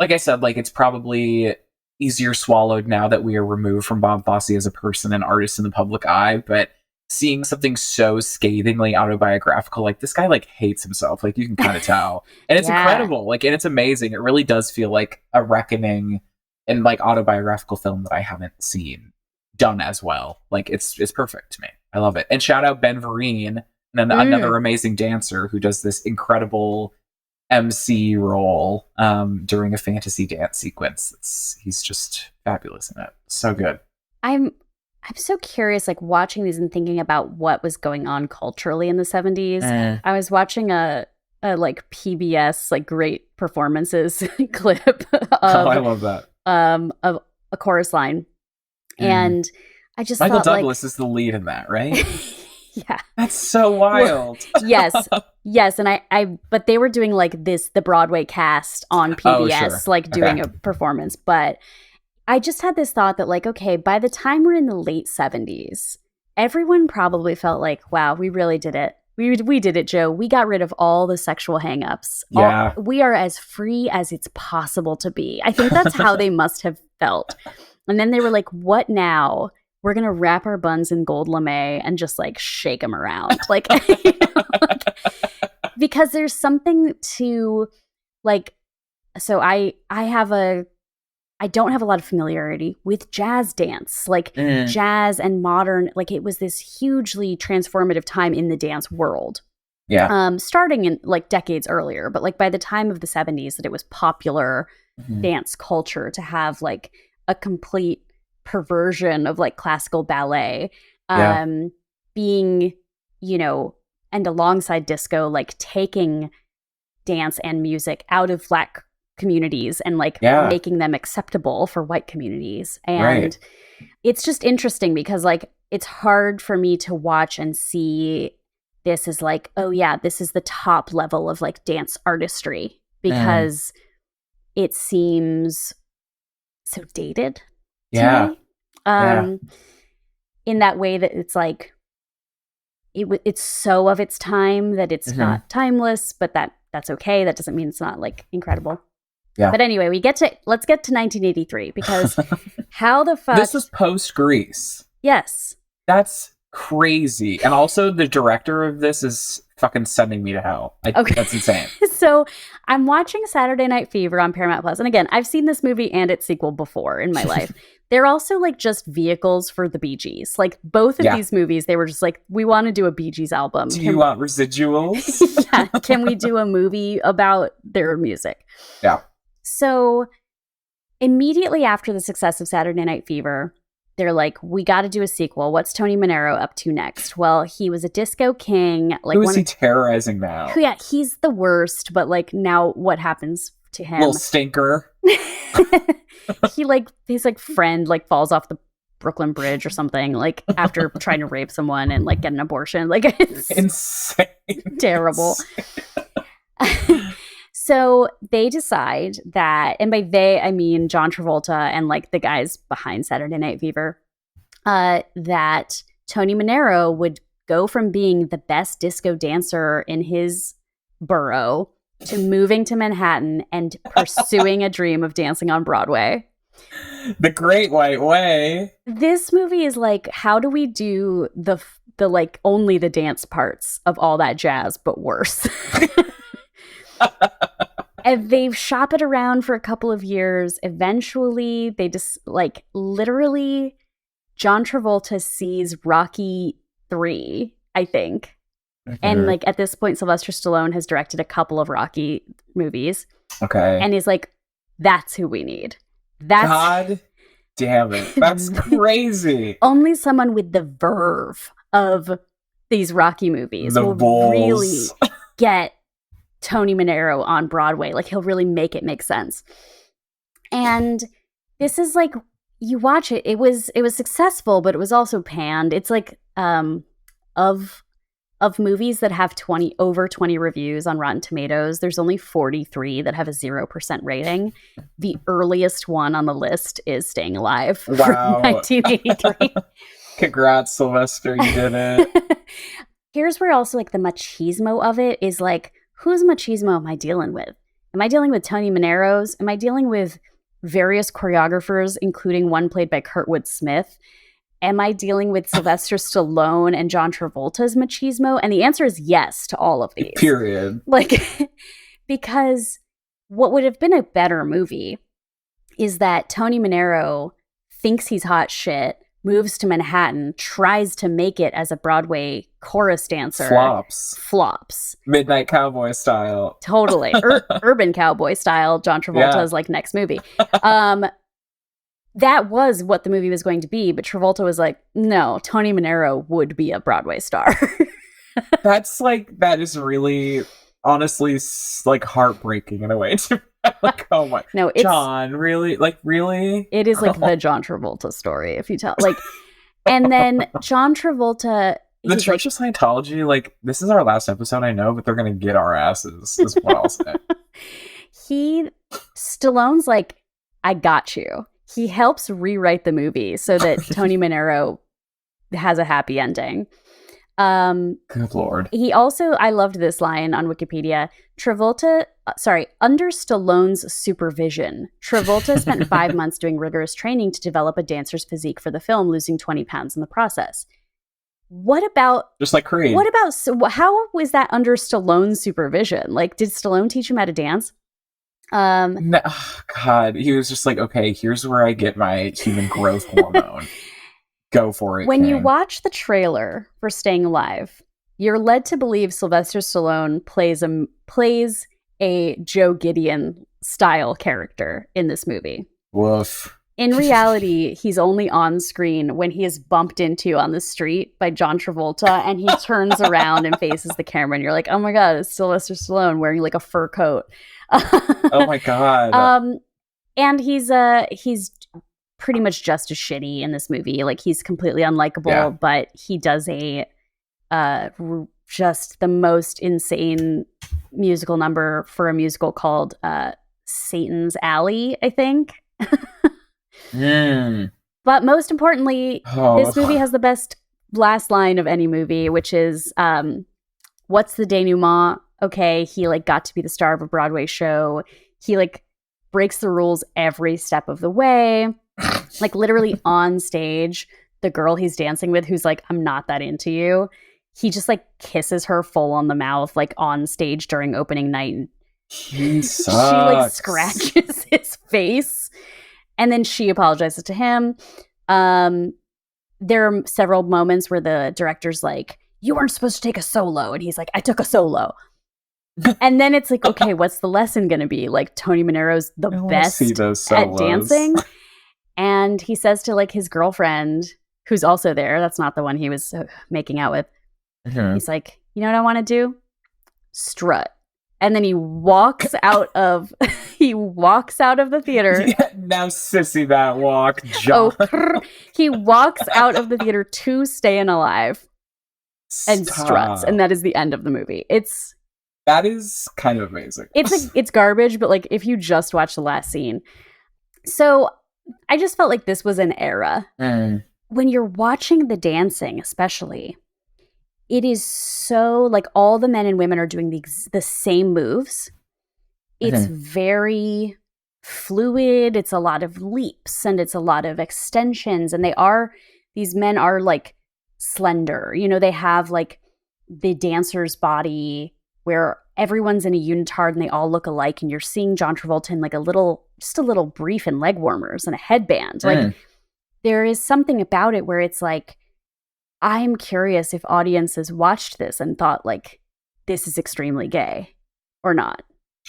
I said, like it's probably easier swallowed now that we are removed from Bob Fosse as a person and artist in the public eye, but seeing something so scathingly autobiographical, like this guy like hates himself, like you can kind of tell, and it's incredible, like, and it's amazing. It really does feel like a reckoning in like autobiographical film that I haven't seen done as well. Like it's perfect to me. I love it. And shout out Ben Vereen, and another amazing dancer who does this incredible MC role during a fantasy dance sequence. He's just fabulous in it. So good. I'm so curious, like watching these and thinking about what was going on culturally in the 70s. I was watching a like PBS like great performances clip of, I love that. Of A Chorus Line. And I just Michael thought, Douglas is the lead in that, right? Yeah. That's so wild. Yes. And but they were doing like the Broadway cast on PBS, like doing a performance. But I just had this thought that like, okay, by the time we're in the late 70s, everyone probably felt like, wow, we really did it. We did it, Joe. We got rid of all the sexual hangups. Yeah. We are as free as it's possible to be. I think that's how they must have felt. And then they were like, what now? We're going to wrap our buns in gold lame and just like shake them around. Like, because there's something to like, so I don't have a lot of familiarity with jazz dance, like jazz and modern, like it was this hugely transformative time in the dance world. Yeah. Starting in like decades earlier, but like by the time of the 70s that it was popular dance culture to have like a complete perversion of like classical ballet, being, and alongside disco, like taking dance and music out of Black communities and like making them acceptable for white communities. And it's just interesting because like it's hard for me to watch and see this as like, oh yeah, this is the top level of like dance artistry, because it seems so dated to me. In that way that it's like it's so of its time that it's not timeless, but that's okay. That doesn't mean it's not like incredible. Yeah. But anyway, let's get to 1983, because how the fuck... This was post-Grease. Yes. That's crazy. And also the director of this is fucking sending me to hell. That's insane. So I'm watching Saturday Night Fever on Paramount Plus. And again, I've seen this movie and its sequel before in my life. They're also like just vehicles for the Bee Gees. Like both of these movies, they were just like, we want to do a Bee Gees album. Do you want residuals? Can we do a movie about their music? Yeah. So immediately after the success of Saturday Night Fever, they're like, we got to do a sequel. What's Tony Manero up to next? Well, he was a disco king. Like, who is he terrorizing now? Yeah, he's the worst. But like now what happens to him? Little stinker. His friend like falls off the Brooklyn Bridge or something, like after trying to rape someone and like get an abortion. Like it's insane. Terrible. So they decide that, and by they, I mean John Travolta and like the guys behind Saturday Night Fever, that Tony Manero would go from being the best disco dancer in his borough to moving to Manhattan and pursuing a dream of dancing on Broadway. The Great White Way. This movie is like, how do we do the like only the dance parts of all that jazz, but worse? And they shop it around for a couple of years. Eventually, they just like literally John Travolta sees Rocky 3, I think. And like at this point, Sylvester Stallone has directed a couple of Rocky movies. Okay. And he's like, that's who we need. God damn it. That's crazy. Only someone with the verve of these Rocky movies will really get Tony Manero on Broadway. Like he'll really make it make sense. And this is like, you watch it, it was successful, but it was also panned. It's like of of movies that have over 20 reviews on Rotten Tomatoes, there's only 43 that have a 0% rating. The earliest one on the list is Staying Alive from 1983. Congrats, Sylvester, you did it. Here's where also like the machismo of it is like, whose machismo am I dealing with? Am I dealing with Tony Manero's? Am I dealing with various choreographers, including one played by Kurtwood Smith? Am I dealing with Sylvester Stallone and John Travolta's machismo? And the answer is yes to all of these. Period. Like, because what would have been a better movie is that Tony Manero thinks he's hot shit, moves to Manhattan, tries to make it as a Broadway chorus dancer. Flops. Midnight Cowboy style. Totally. Urban Cowboy style. John Travolta's like next movie. That was what the movie was going to be, but Travolta was like, no, Tony Manero would be a Broadway star. That is really, honestly, like heartbreaking in a way. Like, oh my, no, John, really? Like, really? It is like the John Travolta story, if you tell. Like, and then John Travolta. The Church of Scientology, like, this is our last episode, I know, but they're going to get our asses, is what I'll say. Stallone's like, I got you. He helps rewrite the movie so that Tony Manero has a happy ending. Good Lord. He also, I loved this line on Wikipedia. Under Stallone's supervision, Travolta spent 5 months doing rigorous training to develop a dancer's physique for the film, losing 20 pounds in the process. What about... Just like Creed. How was that under Stallone's supervision? Like, did Stallone teach him how to dance? No, God, he was just like, okay, here's where I get my human growth hormone. Go for it. When you watch the trailer for Staying Alive, you're led to believe Sylvester Stallone plays a Joe Gideon style character in this movie. Woof. In reality, he's only on screen when he is bumped into on the street by John Travolta, and he turns around and faces the camera, and you're like, oh my God, it's Sylvester Stallone wearing like a fur coat. Oh my God. And he's pretty much just as shitty in this movie. Like, he's completely unlikable, but he does just the most insane musical number for a musical called Satan's Alley, I think. But most importantly, this movie has the best last line of any movie, which is, what's the denouement? Okay, he like got to be the star of a Broadway show. He like breaks the rules every step of the way. Like, literally on stage, the girl he's dancing with, who's like, I'm not that into you, he just like kisses her full on the mouth, like on stage during opening night. He sucks. She like scratches his face, and then she apologizes to him. There are several moments where the director's like, you weren't supposed to take a solo, and he's like, I took a solo. And then it's like, okay, what's the lesson going to be? Like, Tony Manero's the best at dancing. And he says to like his girlfriend, who's also there, that's not the one he was making out with. Mm-hmm. He's like, you know what I want to do? Strut. And then he walks out of the theater. Yeah, now sissy that walk, John. He walks out of the theater to Stayin' Alive and struts, and that is the end of the movie. That is kind of amazing. It's garbage, but like if you just watch the last scene. So I just felt like this was an era. When you're watching the dancing, especially, it is so like all the men and women are doing the same moves. It's very fluid. It's a lot of leaps and it's a lot of extensions. And these men are like slender. You know, they have like the dancer's body where everyone's in a unitard and they all look alike. And you're seeing John Travolta in like just a little brief and leg warmers and a headband. Like, there is something about it where it's like, I'm curious if audiences watched this and thought like, this is extremely gay or not.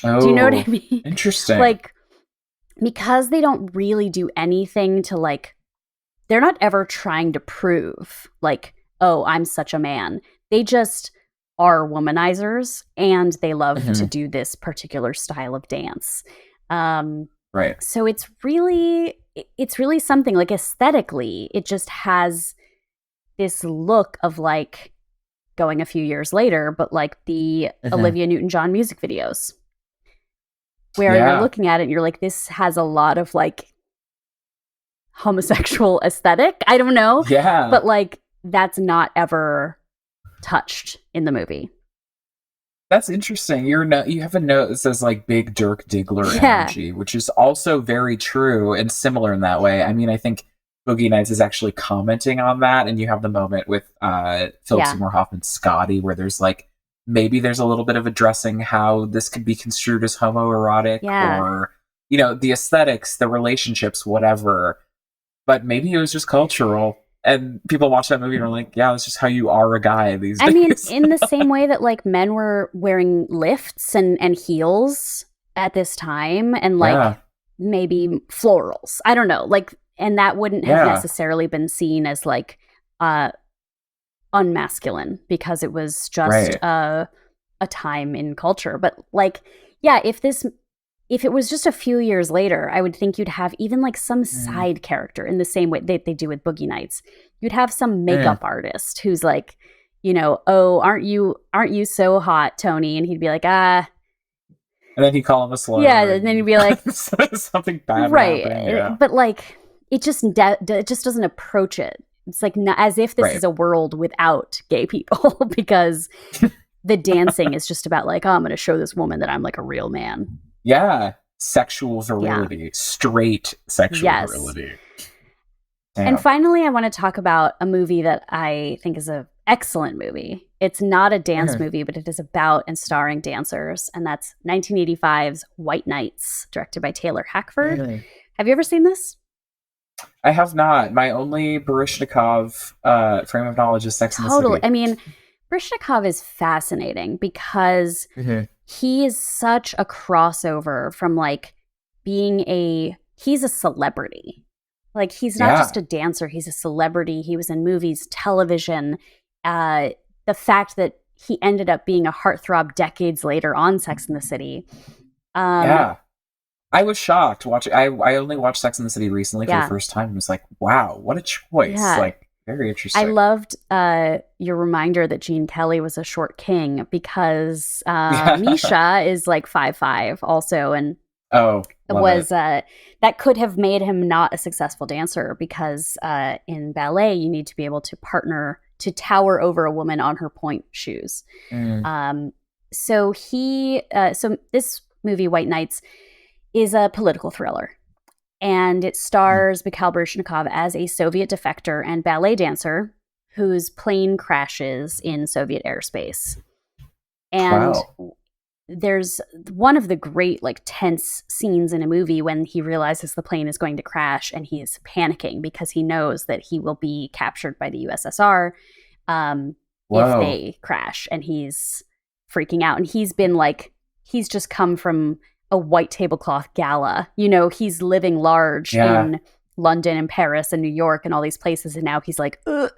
Oh, do you know what I mean? Interesting. Like, because they don't really do anything to like, they're not ever trying to prove like, oh, I'm such a man. They just are womanizers and they love to do this particular style of dance. Right. So it's really something like aesthetically, it just has this look of like going a few years later, but like the Olivia Newton-John music videos, where you're looking at it and you're like, this has a lot of like homosexual aesthetic. I don't know. Yeah. But like, that's not ever touched in the movie. That's interesting. You have a note that says like big Dirk Diggler energy, which is also very true and similar in that way. I mean, I think Boogie Nights is actually commenting on that, and you have the moment with Philip Seymour Hoffman's Scotty, where there's like, maybe there's a little bit of addressing how this could be construed as homoerotic or, you know, the aesthetics, the relationships, whatever. But maybe it was just cultural. And people watch that movie and are like, yeah, that's just how you are a guy these days. I mean, in the same way that like men were wearing lifts and heels at this time, and like maybe florals. I don't know. Like, and that wouldn't have necessarily been seen as like unmasculine, because it was just a time in culture. But like, yeah, if it was just a few years later, I would think you'd have even like some side character in the same way they do with Boogie Nights. You'd have some makeup artist who's like, you know, oh, aren't you so hot, Tony? And he'd be like, And then he'd call him a slur. Yeah, and then he'd be like, something bad. Right. Yeah. But like, it just doesn't approach it. It's like as if this is a world without gay people, because the dancing is just about like, oh, I'm going to show this woman that I'm like a real man. Yeah, sexual virility, straight sexual virility. Damn. And finally, I want to talk about a movie that I think is an excellent movie. It's not a dance movie, but it is about and starring dancers, and that's 1985's White Nights, directed by Taylor Hackford. Really? Have you ever seen this? I have not. My only Baryshnikov frame of knowledge is Sex and the City. Totally. I mean, Baryshnikov is fascinating because he is such a crossover from like he's a celebrity. Like, he's not just a dancer, he's a celebrity. He was in movies, television. The fact that he ended up being a heartthrob decades later on Sex and the City. I was shocked watching. I only watched Sex and the City recently for the first time and was like, wow, what a choice. Like, very interesting. I loved your reminder that Gene Kelly was a short king, because Misha is like 5'5" also, and that could have made him not a successful dancer, because in ballet you need to be able to partner to tower over a woman on her point shoes. So this movie White Nights is a political thriller. And it stars Mikhail Baryshnikov as a Soviet defector and ballet dancer whose plane crashes in Soviet airspace. And there's one of the great, like, tense scenes in a movie when he realizes the plane is going to crash, and he is panicking because he knows that he will be captured by the USSR if they crash. And he's freaking out. And he's just come from a white tablecloth gala. You know, he's living large in London and Paris and New York and all these places. And now he's like, ugh.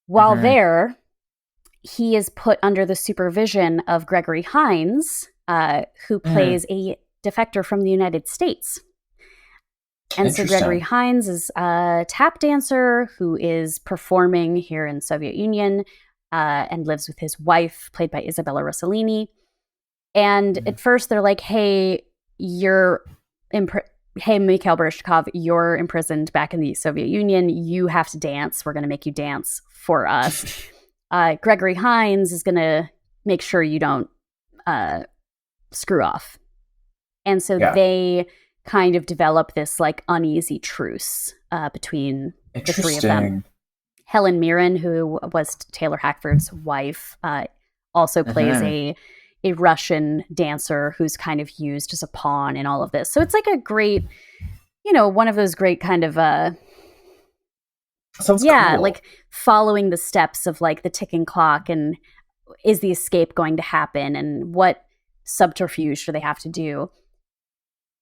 While there, he is put under the supervision of Gregory Hines, who plays a defector from the United States. And so Gregory Hines is a tap dancer who is performing here in Soviet Union and lives with his wife, played by Isabella Rossellini. And at first they're like, hey, Mikhail Baryshnikov, you're imprisoned back in the Soviet Union. You have to dance. We're going to make you dance for us. Gregory Hines is going to make sure you don't screw off. And so they kind of develop this like uneasy truce between the three of them. Helen Mirren, who was Taylor Hackford's wife, also plays a Russian dancer who's kind of used as a pawn in all of this. So it's like a great, one of those great kind of, sounds cool. Like following the steps of like the ticking clock, and is the escape going to happen, and what subterfuge do they have to do?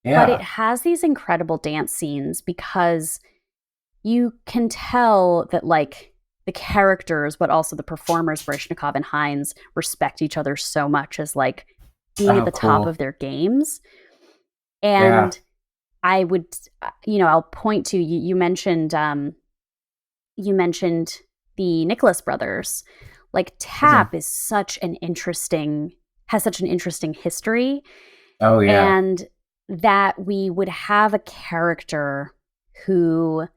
Yeah. But it has these incredible dance scenes because you can tell that like the characters, but also the performers, Baryshnikov and Hines, respect each other so much as like being at the top of their games. And I would, I'll point to you mentioned the Nicholas brothers. Like tap is has such an interesting history. Oh yeah. And that we would have a character who,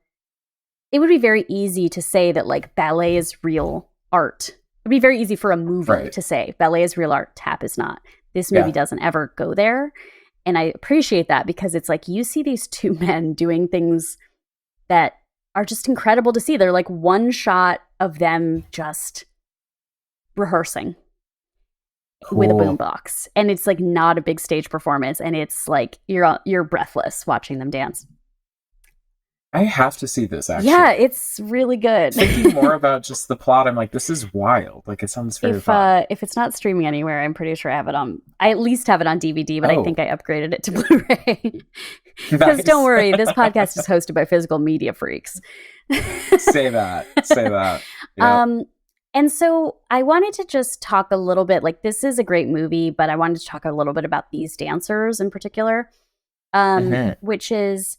it would be very easy to say that like ballet is real art. It'd be very easy for a movie to say ballet is real art, tap is not. This movie doesn't ever go there. And I appreciate that because it's like you see these two men doing things that are just incredible to see. They're like one shot of them just rehearsing with a boombox. And it's like not a big stage performance. And it's like you're breathless watching them dance. I have to see this, actually. Yeah, it's really good. Thinking more about just the plot, I'm like, this is wild. Like, it sounds very fun. If it's not streaming anywhere, I'm pretty sure I at least have it on DVD, but I think I upgraded it to Blu-ray. Because don't worry, this podcast is hosted by physical media freaks. Say that. Yep. And so I wanted to just talk a little bit, like this is a great movie, but I wanted to talk a little bit about these dancers in particular, which is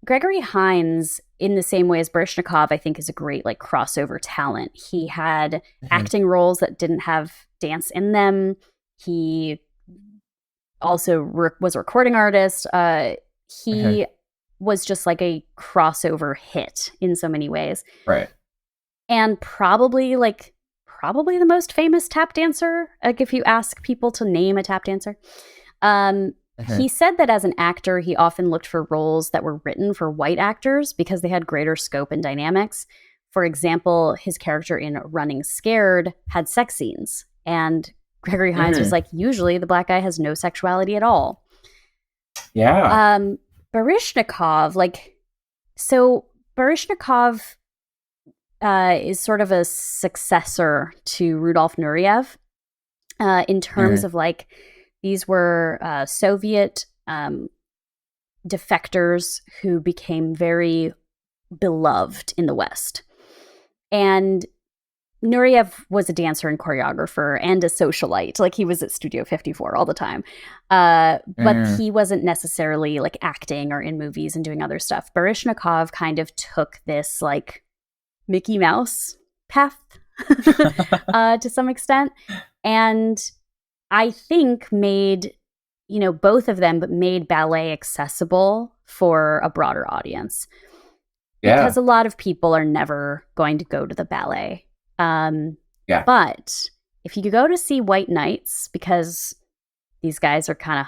Gregory Hines, in the same way as Baryshnikov, I think is a great like crossover talent. He had acting roles that didn't have dance in them. He also was a recording artist. He was just like a crossover hit in so many ways. Right. And probably the most famous tap dancer, like if you ask people to name a tap dancer. He said that as an actor, he often looked for roles that were written for white actors because they had greater scope and dynamics. For example, his character in Running Scared had sex scenes. And Gregory Hines was like, usually the black guy has no sexuality at all. Yeah. Baryshnikov, Baryshnikov is sort of a successor to Rudolf Nureyev in terms of like, these were Soviet defectors who became very beloved in the West. And Nureyev was a dancer and choreographer and a socialite. Like he was at Studio 54 all the time. But he wasn't necessarily like acting or in movies and doing other stuff. Baryshnikov kind of took this like Mickey Mouse path to some extent. And I think made, both of them, but made ballet accessible for a broader audience. Yeah. Because a lot of people are never going to go to the ballet. But if you could go to see White Knights, because these guys are kind of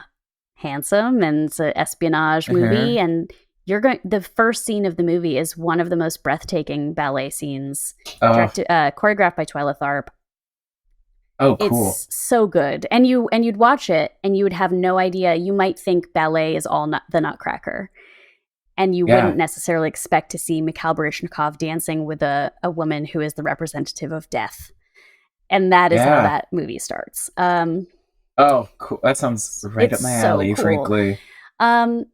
handsome and it's an espionage movie, and the first scene of the movie is one of the most breathtaking ballet scenes, choreographed by Twyla Tharp. Oh, cool. It's so good. And you'd watch it and you would have no idea. You might think ballet is all the Nutcracker. And you wouldn't necessarily expect to see Mikhail Baryshnikov dancing with a woman who is the representative of death. And that is how that movie starts. Oh, cool. That sounds right up my alley, cool. frankly. And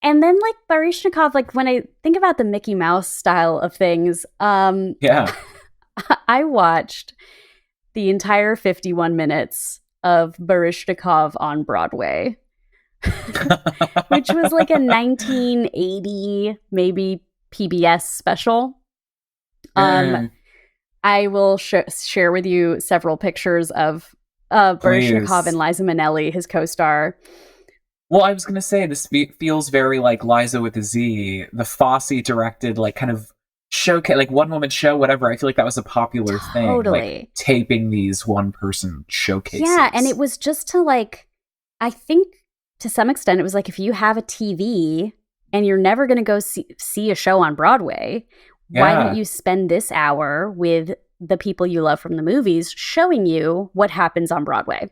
then like Baryshnikov, like when I think about the Mickey Mouse style of things, I watched the entire 51 minutes of Baryshnikov on Broadway, which was like a 1980, maybe PBS special. I will share with you several pictures of Baryshnikov and Liza Minnelli, his co-star. Well, I was going to say, this feels very like Liza with a Z, the Fosse directed, like kind of showcase, like one woman show, whatever. I feel like that was a popular thing, like taping these one person showcases. Yeah, and it was just to like, I think to some extent it was like, if you have a TV and you're never going to go see a show on Broadway, why don't you spend this hour with the people you love from the movies showing you what happens on Broadway?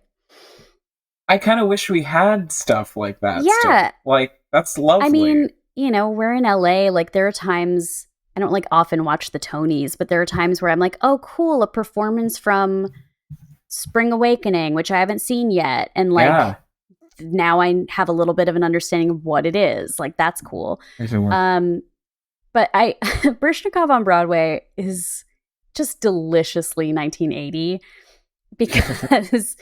I kind of wish we had stuff like that. Yeah. Still. Like, that's lovely. I mean, we're in LA, like there are times, I don't like often watch the Tonys, but there are times where I'm like, oh, cool, a performance from Spring Awakening, which I haven't seen yet. And like, now I have a little bit of an understanding of what it is. Like, that's cool. But Baryshnikov on Broadway is just deliciously 1980 because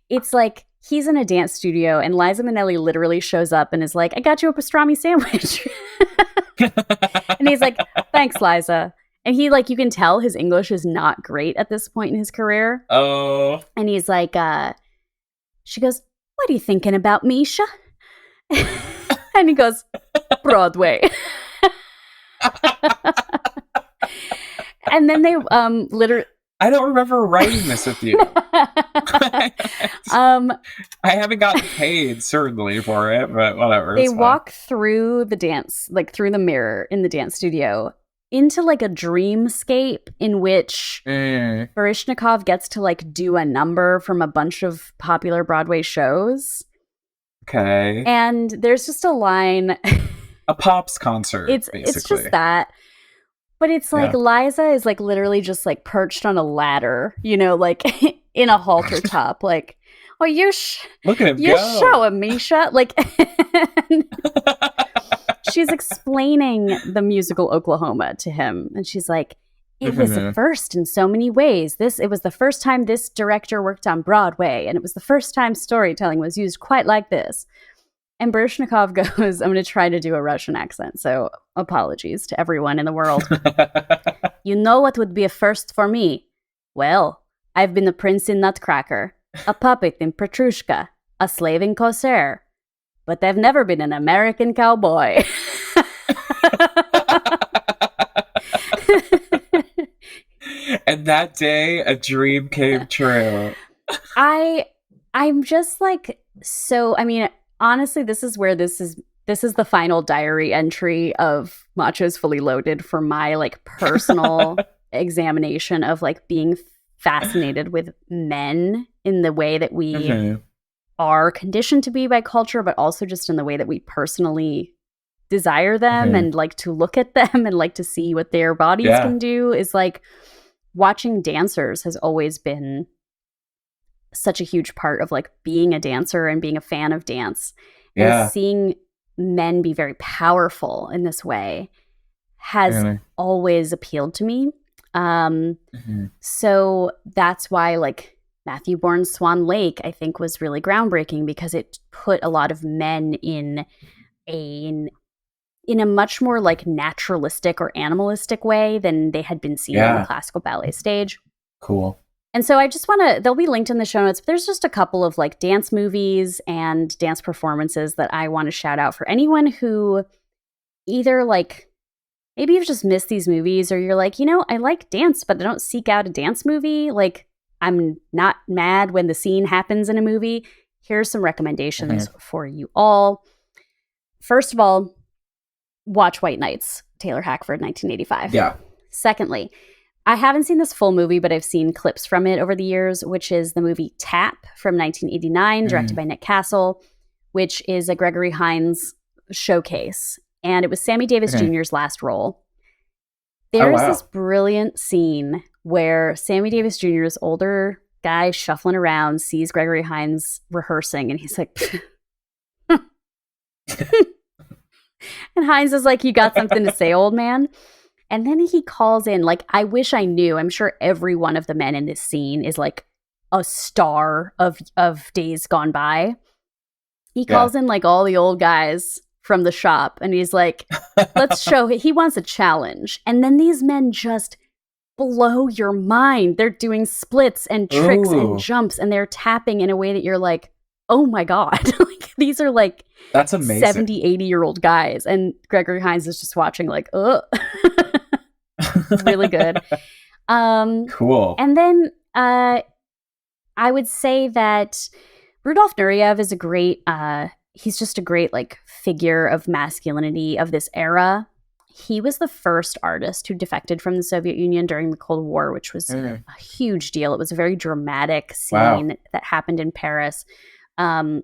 it's like, he's in a dance studio and Liza Minnelli literally shows up and is like, I got you a pastrami sandwich. And he's like, thanks, Liza. And he, like, you can tell his English is not great at this point in his career. Oh. And he's like, she goes, "What are you thinking about, Misha?" And he goes, "Broadway." And then they literally... I don't remember writing this with you. I haven't gotten paid, certainly, for it, but whatever. They walk through the dance, like through the mirror in the dance studio, into like a dreamscape in which Baryshnikov gets to like do a number from a bunch of popular Broadway shows. Okay. And there's just a line. A Pops concert, basically. It's just that. But it's like Liza is like literally just like perched on a ladder, you know, like in a halter top, like, "Oh, look at him you go. show him, Misha." Like, she's explaining the musical Oklahoma to him, and she's like, "It was a first in so many ways. It was the first time this director worked on Broadway, and it was the first time storytelling was used quite like this." And Baryshnikov goes, "I'm going to try to do a Russian accent, so apologies to everyone in the world. You know what would be a first for me? Well, I've been a prince in Nutcracker, a puppet in Petrushka, a slave in Corsair, but I've never been an American cowboy." And that day, a dream came true. I'm just like, so, I mean... Honestly, this is the final diary entry of Machos Fully Loaded for my like personal examination of like being fascinated with men in the way that we are conditioned to be by culture, but also just in the way that we personally desire them and like to look at them and like to see what their bodies can do. Is like watching dancers has always been such a huge part of like being a dancer and being a fan of dance. And seeing men be very powerful in this way has always appealed to me. So that's why like Matthew Bourne's Swan Lake, I think, was really groundbreaking, because it put a lot of men in a much more like naturalistic or animalistic way than they had been seen on the classical ballet stage. Cool. And so I just want to, they'll be linked in the show notes, but there's just a couple of like dance movies and dance performances that I want to shout out for anyone who either like, maybe you've just missed these movies, or you're like, you know, I like dance, but I don't seek out a dance movie. Like, I'm not mad when the scene happens in a movie. Here's some recommendations for you all. First of all, watch White Nights, Taylor Hackford, 1985. Yeah. Secondly, I haven't seen this full movie, but I've seen clips from it over the years, which is the movie Tap from 1989, directed by Nick Castle, which is a Gregory Hines showcase. And it was Sammy Davis Jr.'s last role. There's this brilliant scene where Sammy Davis Jr.'s older guy shuffling around sees Gregory Hines rehearsing, and he's like, and Hines is like, "You got something to say, old man?" And then he calls in, like, I wish I knew. I'm sure every one of the men in this scene is like a star of Days Gone By. He calls in like all the old guys from the shop, and he's like, let's show, he wants a challenge. And then these men just blow your mind. They're doing splits and tricks and jumps, and they're tapping in a way that you're like, oh my God. Like, these are like, that's amazing, 70, 80-year-old guys. And Gregory Hines is just watching like, ugh. Really good. Cool. And then I would say that Rudolf Nureyev is a great, he's just a great like figure of masculinity of this era. He was the first artist who defected from the Soviet Union during the Cold War, which was a huge deal. It was a very dramatic scene that happened in Paris. And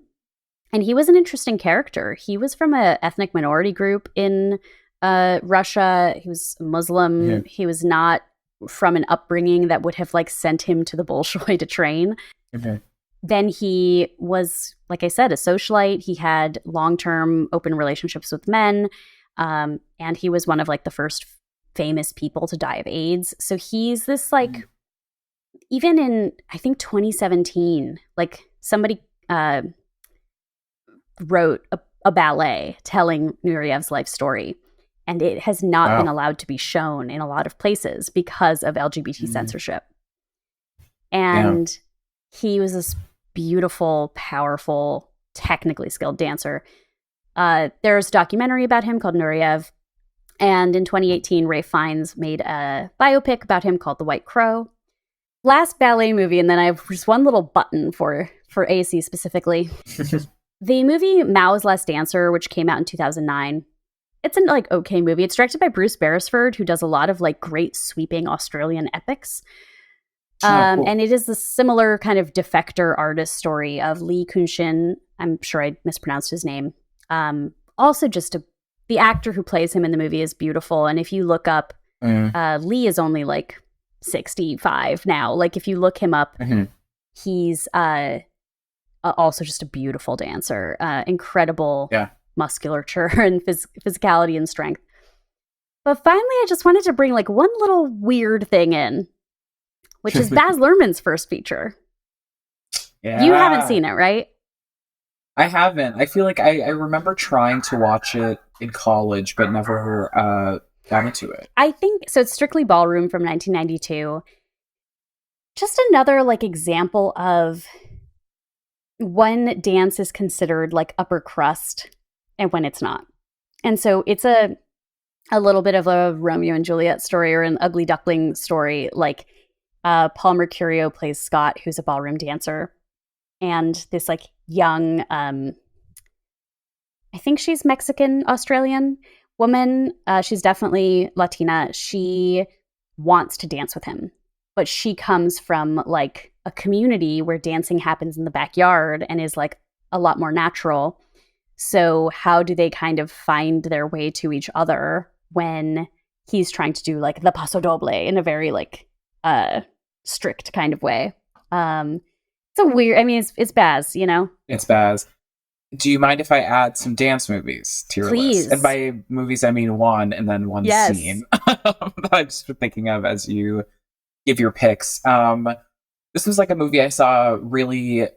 he was an interesting character. He was from an ethnic minority group in Russia. He was Muslim. He was not from an upbringing that would have like sent him to the Bolshoi to train. Then he was, like I said, a socialite. He had long-term open relationships with men. And he was one of like the first famous people to die of AIDS. So he's this like, even in, I think 2017, like somebody wrote a ballet telling Nureyev's life story. and it has not been allowed to be shown in a lot of places because of LGBT censorship. And he was this beautiful, powerful, technically skilled dancer. There's a documentary about him called Nureyev. And in 2018, Ralph Fiennes made a biopic about him called The White Crow. Last ballet movie, and then I have just one little button for AC specifically. The movie Mao's Last Dancer, which came out in 2009. It's an okay movie. It's directed by Bruce Beresford, who does a lot of great sweeping Australian epics. Cool. And it is a similar kind of defector artist story of Lee Kun-shin. I'm sure I mispronounced his name. Also the actor who plays him in the movie is beautiful. And if you look up, Lee is only 65 now. If you look him up, he's also just a beautiful dancer, incredible musculature and physicality and strength. But finally, I just wanted to bring one little weird thing in, which is Baz Luhrmann's first feature. Yeah. You haven't seen it, right? I haven't. I feel like I remember trying to watch it in college, but never got into it. I think, so it's Strictly Ballroom from 1992. Just another example of when dance is considered upper crust and when it's not. And so it's a little bit of a Romeo and Juliet story or an Ugly Duckling story. Paul Mercurio plays Scott, who's a ballroom dancer. And this young, I think she's Mexican Australian woman. She's definitely Latina. She wants to dance with him, but she comes from a community where dancing happens in the backyard and is a lot more natural. So how do they kind of find their way to each other when he's trying to do the paso doble in a very strict kind of way? It's a weird, it's Baz, It's Baz. Do you mind if I add some dance movies to your list? And by movies, I mean one and then one scene that I'm just thinking of as you give your picks. This was a movie I saw really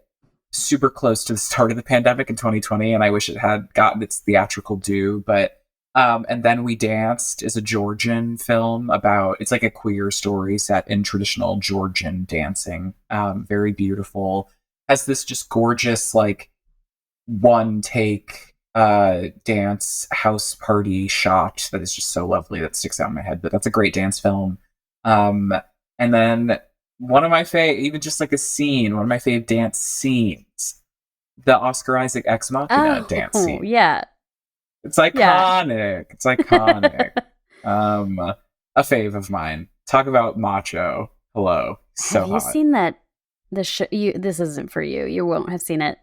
super close to the start of the pandemic in 2020, and I wish it had gotten its theatrical due. But And Then We Danced is a Georgian film about, it's a queer story set in traditional Georgian dancing. Very beautiful. Has this just gorgeous, one take dance house party shot that is just so lovely that sticks out in my head. But that's a great dance film. And then one of my even just a scene, one of my fave dance scenes, the Oscar Isaac Ex Machina dance scene. Yeah. It's iconic. Yeah. It's iconic. A fave of mine. Talk about Macho. Hello. So have you seen that? This isn't for you. You won't have seen it.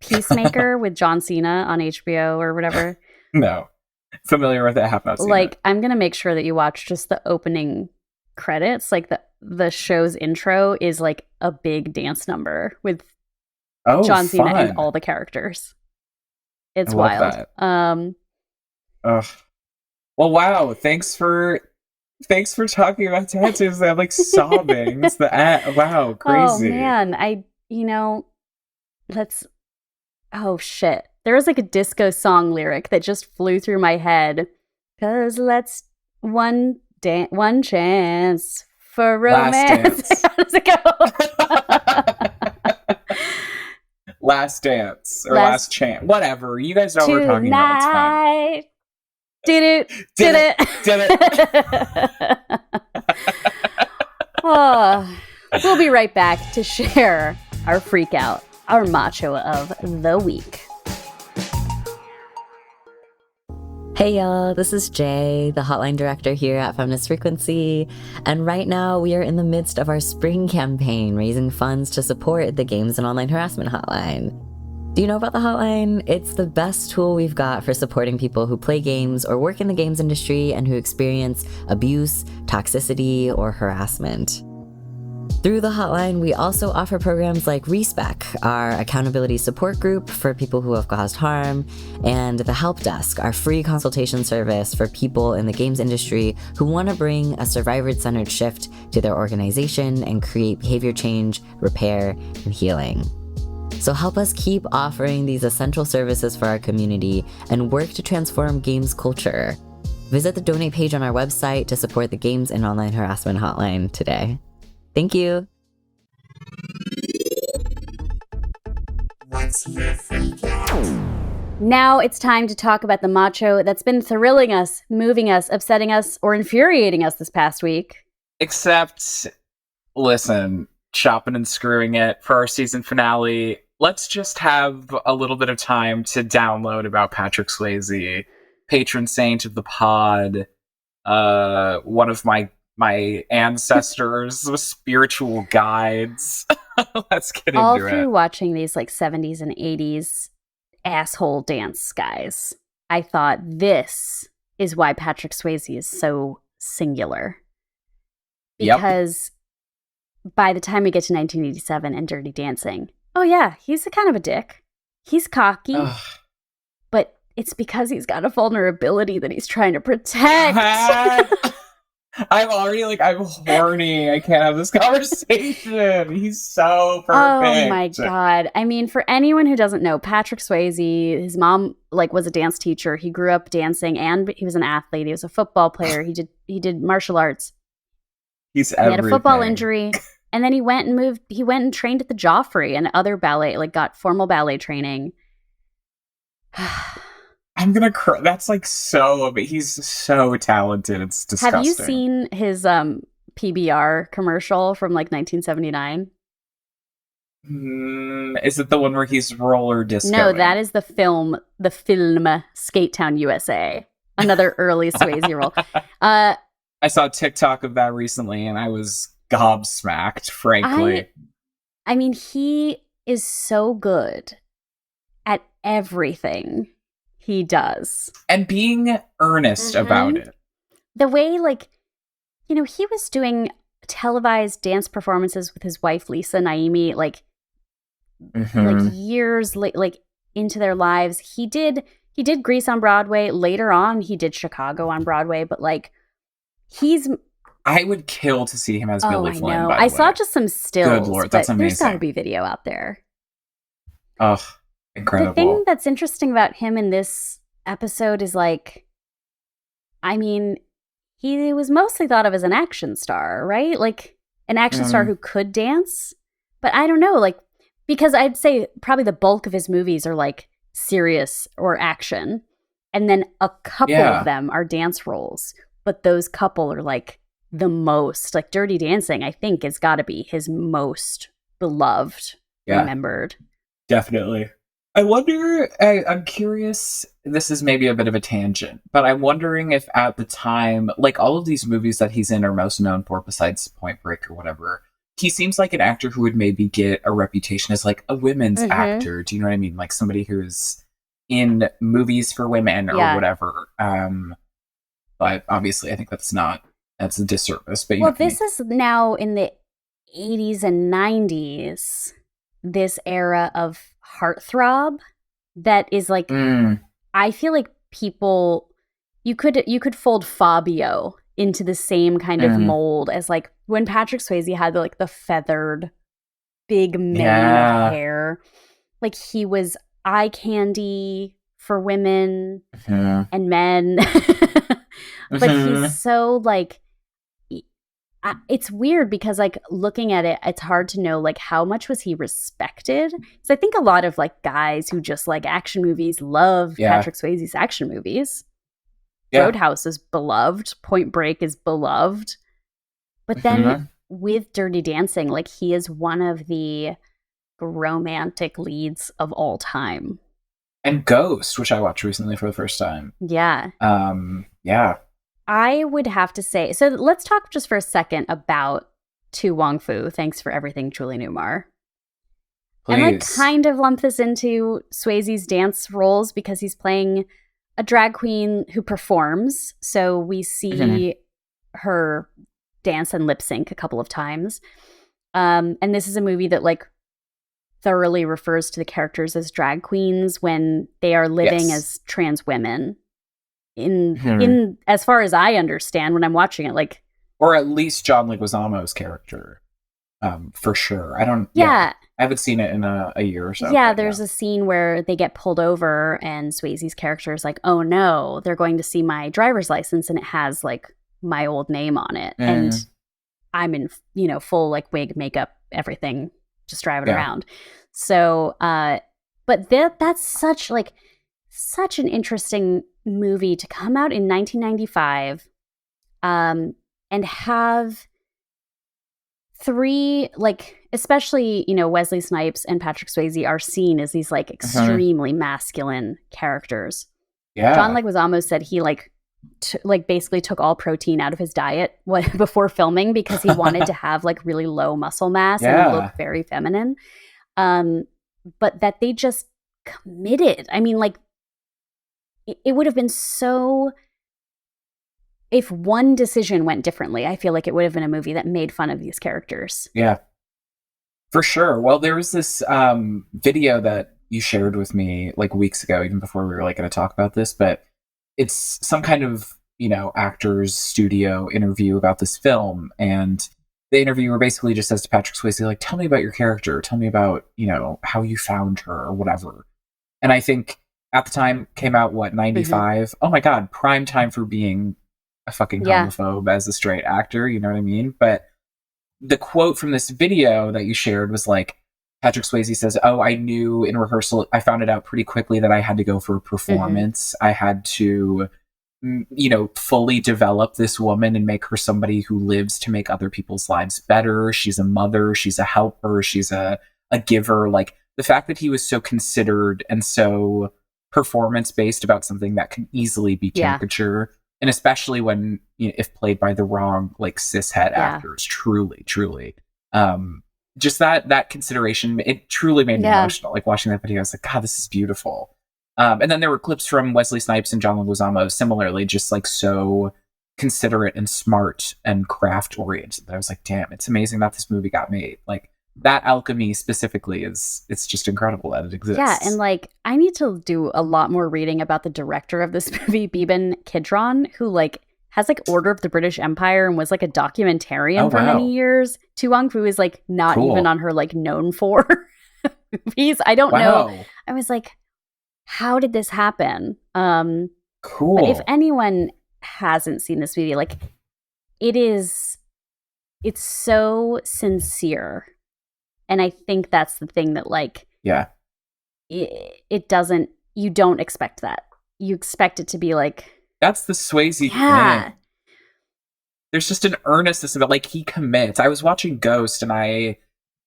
Peacemaker with John Cena on HBO or whatever. No. Familiar with it. I have not seen it. I'm going to make sure that you watch just the opening credits. The show's intro is a big dance number with John Cena and all the characters. It's wild. That. Well, wow. Thanks for talking about tattoos. I'm sobbing. It's wow, crazy. Oh man, oh shit. There was a disco song lyric that just flew through my head. 'Cause let's one chance for romance. How does it go? Last Dance or Last Chance, whatever. You guys know what we're talking about. It's fine. Did it. Oh, we'll be right back to share our freak out, our macho of the week. Hey y'all, this is Jay, the Hotline Director here at Feminist Frequency, and right now we are in the midst of our spring campaign raising funds to support the Games and Online Harassment Hotline. Do you know about the hotline? It's the best tool we've got for supporting people who play games or work in the games industry and who experience abuse, toxicity, or harassment. Through the hotline, we also offer programs like ReSpec, our accountability support group for people who have caused harm, and the Help Desk, our free consultation service for people in the games industry who want to bring a survivor-centered shift to their organization and create behavior change, repair, and healing. So help us keep offering these essential services for our community and work to transform games culture. Visit the donate page on our website to support the Games and Online Harassment Hotline today. Thank you. Now it's time to talk about the macho that's been thrilling us, moving us, upsetting us, or infuriating us this past week. Except, listen, chopping and screwing it for our season finale. Let's just have a little bit of time to download about Patrick Swayze, patron saint of the pod, one of my ancestors, spiritual guides. Let's get into it. All through watching these 70s and 80s asshole dance guys, I thought this is why Patrick Swayze is so singular. Because by the time we get to 1987 and Dirty Dancing, oh yeah, he's a kind of a dick. He's cocky. But it's because he's got a vulnerability that he's trying to protect. I'm already I'm horny. I can't have this conversation. He's so perfect. Oh my God. I mean, for anyone who doesn't know, Patrick Swayze, his mom was a dance teacher. He grew up dancing and he was an athlete. He was a football player. He did martial arts. He had a football injury. And then he went and trained at the Joffrey and other ballet, got formal ballet training. I'm gonna cry. That's so. He's so talented. It's disgusting. Have you seen his PBR commercial from 1979? Is it the one where he's roller disco? No, that is the film Skate Town, USA. Another early Swayze role. I saw a TikTok of that recently, and I was gobsmacked. Frankly, I mean, he is so good at everything he does. And being earnest about it. The way, he was doing televised dance performances with his wife, Lisa Naimi, years into their lives. He did Grease on Broadway. Later on, he did Chicago on Broadway, but he's... I would kill to see him as Billy Flynn, by the I way. saw just some stills. Good Lord, that's amazing. There's got to be video out there. Oh, incredible. The thing that's interesting about him in this episode is he was mostly thought of as an action star, right? An action star who could dance. But I don't know, because I'd say probably the bulk of his movies are serious or action. And then a couple of them are dance roles. But those couple are the most, Dirty Dancing, I think, has got to be his most beloved, remembered. Definitely. I wonder, I'm curious, this is maybe a bit of a tangent, but I'm wondering if at the time, all of these movies that he's in are most known for, besides Point Break or whatever, he seems like an actor who would maybe get a reputation as a women's actor. Do you know what I mean? Somebody who's in movies for women or whatever. But obviously I think that's a disservice. But this is now in the 80s and 90s, this era of heartthrob that is I feel people, you could fold Fabio into the same kind of mold as when Patrick Swayze had the feathered big mane of hair. He was eye candy for women and men. But he's so it's weird because looking at it, it's hard to know how much was he respected. Because I think a lot of guys who just action movies love Patrick Swayze's action movies. Roadhouse is beloved. Point Break is beloved. But then with Dirty Dancing, he is one of the romantic leads of all time. And Ghost, which I watched recently for the first time. Yeah. Yeah. I would have to say, so let's talk just for a second about To Wong Fu, Thanks for Everything, Julie Newmar. Please. And I kind of lump this into Swayze's dance roles because he's playing a drag queen who performs. So we see her dance and lip sync a couple of times. And this is a movie that thoroughly refers to the characters as drag queens when they are living as trans women. In as far as I understand when I'm watching it, or at least John Leguizamo's character. For sure. I don't. Yeah. I haven't seen it in a year or so. Yeah, there's a scene where they get pulled over and Swayze's character is like, oh no, they're going to see my driver's license and it has like my old name on it. And I'm in, full like wig, makeup, everything, just driving around. So, but that's such an interesting movie to come out in 1995 and have three, like, especially, Wesley Snipes and Patrick Swayze are seen as these like extremely masculine characters. Yeah. John Leguizamo said he basically took all protein out of his diet before filming because he wanted to have like really low muscle mass and look very feminine. But that they just committed. I mean, like, it would have been so... If one decision went differently, I feel like it would have been a movie that made fun of these characters. Yeah, for sure. Well, there was this video that you shared with me like weeks ago, even before we were like going to talk about this, but it's some kind of, actor's studio interview about this film. And the interviewer basically just says to Patrick Swayze, like, tell me about your character. Tell me about, how you found her or whatever. And I think at the time came out, 95? Mm-hmm. Oh my God, prime time for being a fucking homophobe as a straight actor, you know what I mean? But the quote from this video that you shared was like, Patrick Swayze says, oh, I knew in rehearsal, I found it out pretty quickly that I had to go for a performance. I had to, fully develop this woman and make her somebody who lives to make other people's lives better. She's a mother, she's a helper, she's a giver. Like, the fact that he was so considered and so performance-based about something that can easily be caricature, and especially when, if played by the wrong, like, cishet actors, truly. Just that consideration, it truly made me emotional. Like, watching that video, I was like, God, this is beautiful. And then there were clips from Wesley Snipes and John Leguizamo, similarly, just, like, so considerate and smart and craft-oriented. I was like, damn, it's amazing that this movie got made. Like, that alchemy specifically it's just incredible that it exists. Yeah, and like, I need to do a lot more reading about the director of this movie, Beeban Kidron, who like has like Order of the British Empire and was like a documentarian for many years. Tu Wong Fu is like not even on her like known for movies. I don't know. I was like, how did this happen? Cool. But if anyone hasn't seen this movie, like, it's so sincere. And I think that's the thing that, like, it doesn't, you don't expect that. You expect it to be like... That's the Swayze thing. There's just an earnestness about, like, he commits. I was watching Ghost, and I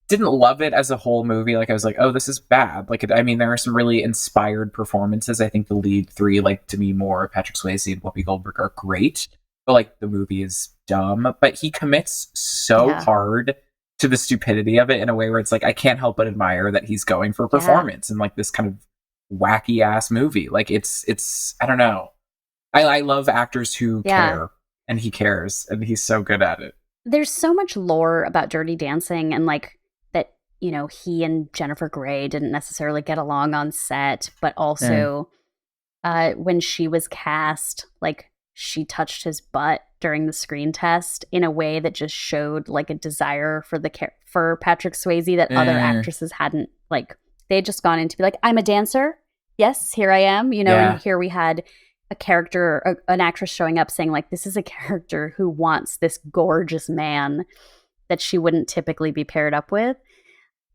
didn't love it as a whole movie. Like, I was like, oh, this is bad. Like, I mean, there are some really inspired performances. I think the lead three, like, Demi Moore, Patrick Swayze, and Whoopi Goldberg are great. But, like, the movie is dumb. But he commits so hard to the stupidity of it in a way where it's like, I can't help but admire that he's going for a performance in like this kind of wacky ass movie. Like, it's I don't know. I love actors who care, and he cares, and he's so good at it. There's so much lore about Dirty Dancing, and like that, he and Jennifer Grey didn't necessarily get along on set, but also when she was cast, like, she touched his butt during the screen test in a way that just showed like a desire for Patrick Swayze that other actresses hadn't. Like, they had just gone in to be like, I'm a dancer. Yes, here I am. And here we had a character, an actress showing up saying like, this is a character who wants this gorgeous man that she wouldn't typically be paired up with.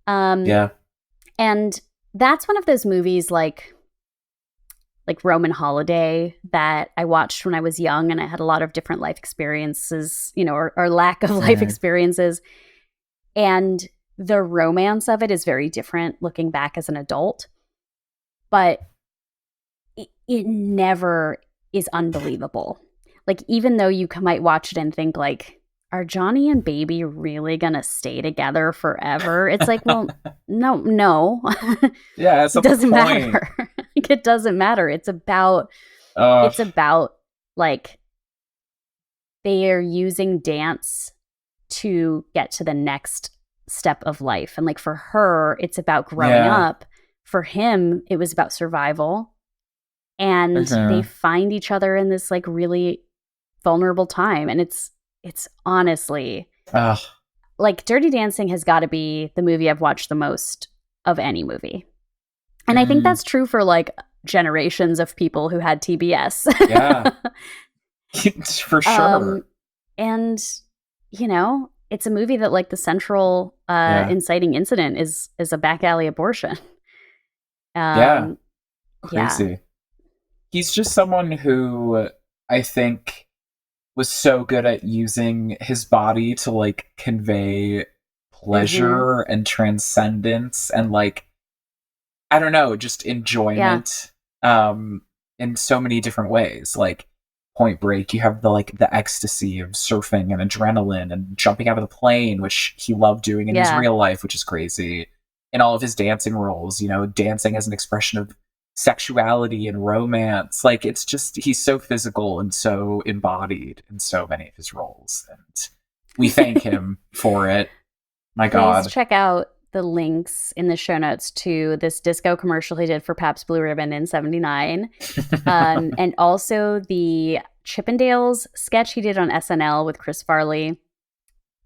And that's one of those movies like Roman Holiday that I watched when I was young and I had a lot of different life experiences, or lack of life experiences. And the romance of it is very different looking back as an adult. But it never is unbelievable. Like, even though you might watch it and think like, are Johnny and Baby really gonna stay together forever? It's like, well, no. Yeah, it doesn't matter. Like, it doesn't matter. It's about like, they are using dance to get to the next step of life. And like, for her, it's about growing up. For him, it was about survival. And they find each other in this like really vulnerable time. And it's honestly like, Dirty Dancing has got to be the movie I've watched the most of any movie. And I think that's true for, like, generations of people who had TBS. Yeah. For sure. And, you know, it's a movie that, like, the central inciting incident is a back alley abortion. Crazy. Yeah. He's just someone who I think was so good at using his body to, like, convey pleasure and transcendence and, like, I don't know, just enjoyment in so many different ways. Like, Point Break, you have the ecstasy of surfing and adrenaline and jumping out of the plane, which he loved doing in his real life, which is crazy. In all of his dancing roles, you know, dancing as an expression of sexuality and romance. Like, it's just, he's so physical and so embodied in so many of his roles. And we thank him for it. My God. Please check out the links in the show notes to this disco commercial he did for Pabst Blue Ribbon in 79. And also the Chippendales sketch he did on SNL with Chris Farley,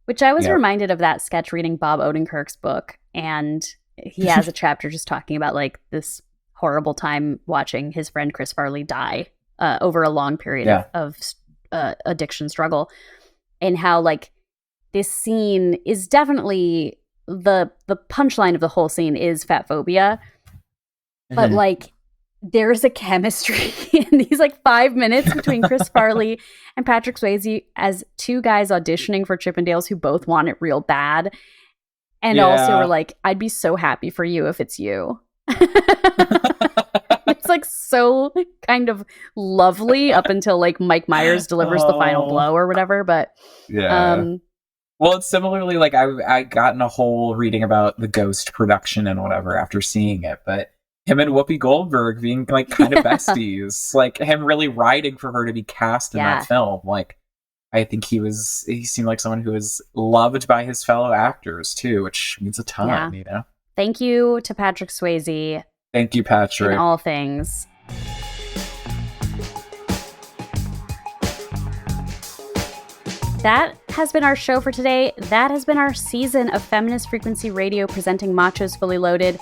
which I was reminded of that sketch reading Bob Odenkirk's book. And he has a chapter just talking about, like, this horrible time watching his friend Chris Farley die over a long period of addiction struggle, and how, like, this scene is definitely the punchline of the whole scene is fat phobia, but like, there's a chemistry in these, like, 5 minutes between Chris Farley and Patrick Swayze as two guys auditioning for Chippendales who both want it real bad, and also are like, I'd be so happy for you if it's you. It's, like, so kind of lovely up until, like, Mike Myers delivers the final blow or whatever, but well, it's similarly, like, I got in a whole reading about the Ghost production and whatever after seeing it, but him and Whoopi Goldberg being, like, kind of besties, like, him really writing for her to be cast in that film, like, I think he seemed like someone who was loved by his fellow actors too, which means a ton, you know? Thank you to Patrick Swayze. Thank you, Patrick. In all things. That has been our show for today. That has been our season of Feminist Frequency Radio presenting Machos Fully Loaded.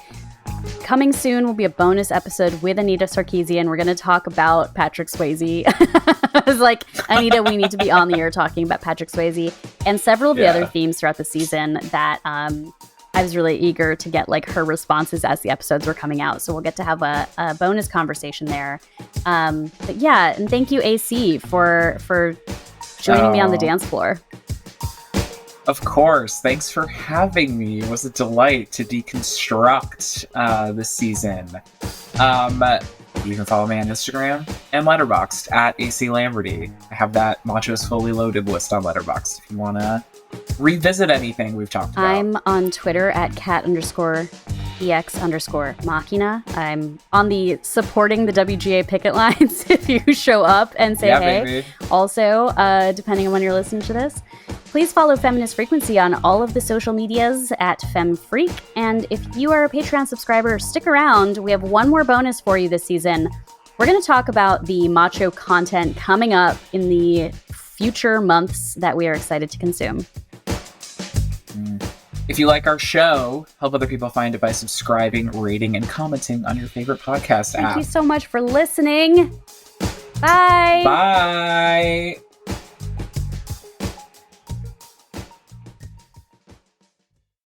Coming soon will be a bonus episode with Anita Sarkeesian. We're going to talk about Patrick Swayze. I was like, Anita, we need to be on the air talking about Patrick Swayze and several of the other themes throughout the season that I was really eager to get, like, her responses as the episodes were coming out. So we'll get to have a bonus conversation there. But yeah, and thank you, AC, for joining me on the dance floor. Of course. Thanks for having me. It was a delight to deconstruct this season. You can follow me on Instagram and Letterboxd at AC Lamberty. I have that Machos Fully Loaded list on Letterboxd if you want to revisit anything we've talked about. I'm on Twitter at cat_EX_machina. I'm on the supporting the WGA picket lines if you show up and say hey. Baby. Also, depending on when you're listening to this, please follow Feminist Frequency on all of the social medias at FemFreak. And if you are a Patreon subscriber, stick around. We have one more bonus for you this season. We're going to talk about the Macho content coming up in the future months that we are excited to consume. If you like our show, help other people find it by subscribing, rating, and commenting on your favorite podcast app. Thank you so much for listening. Bye. Bye.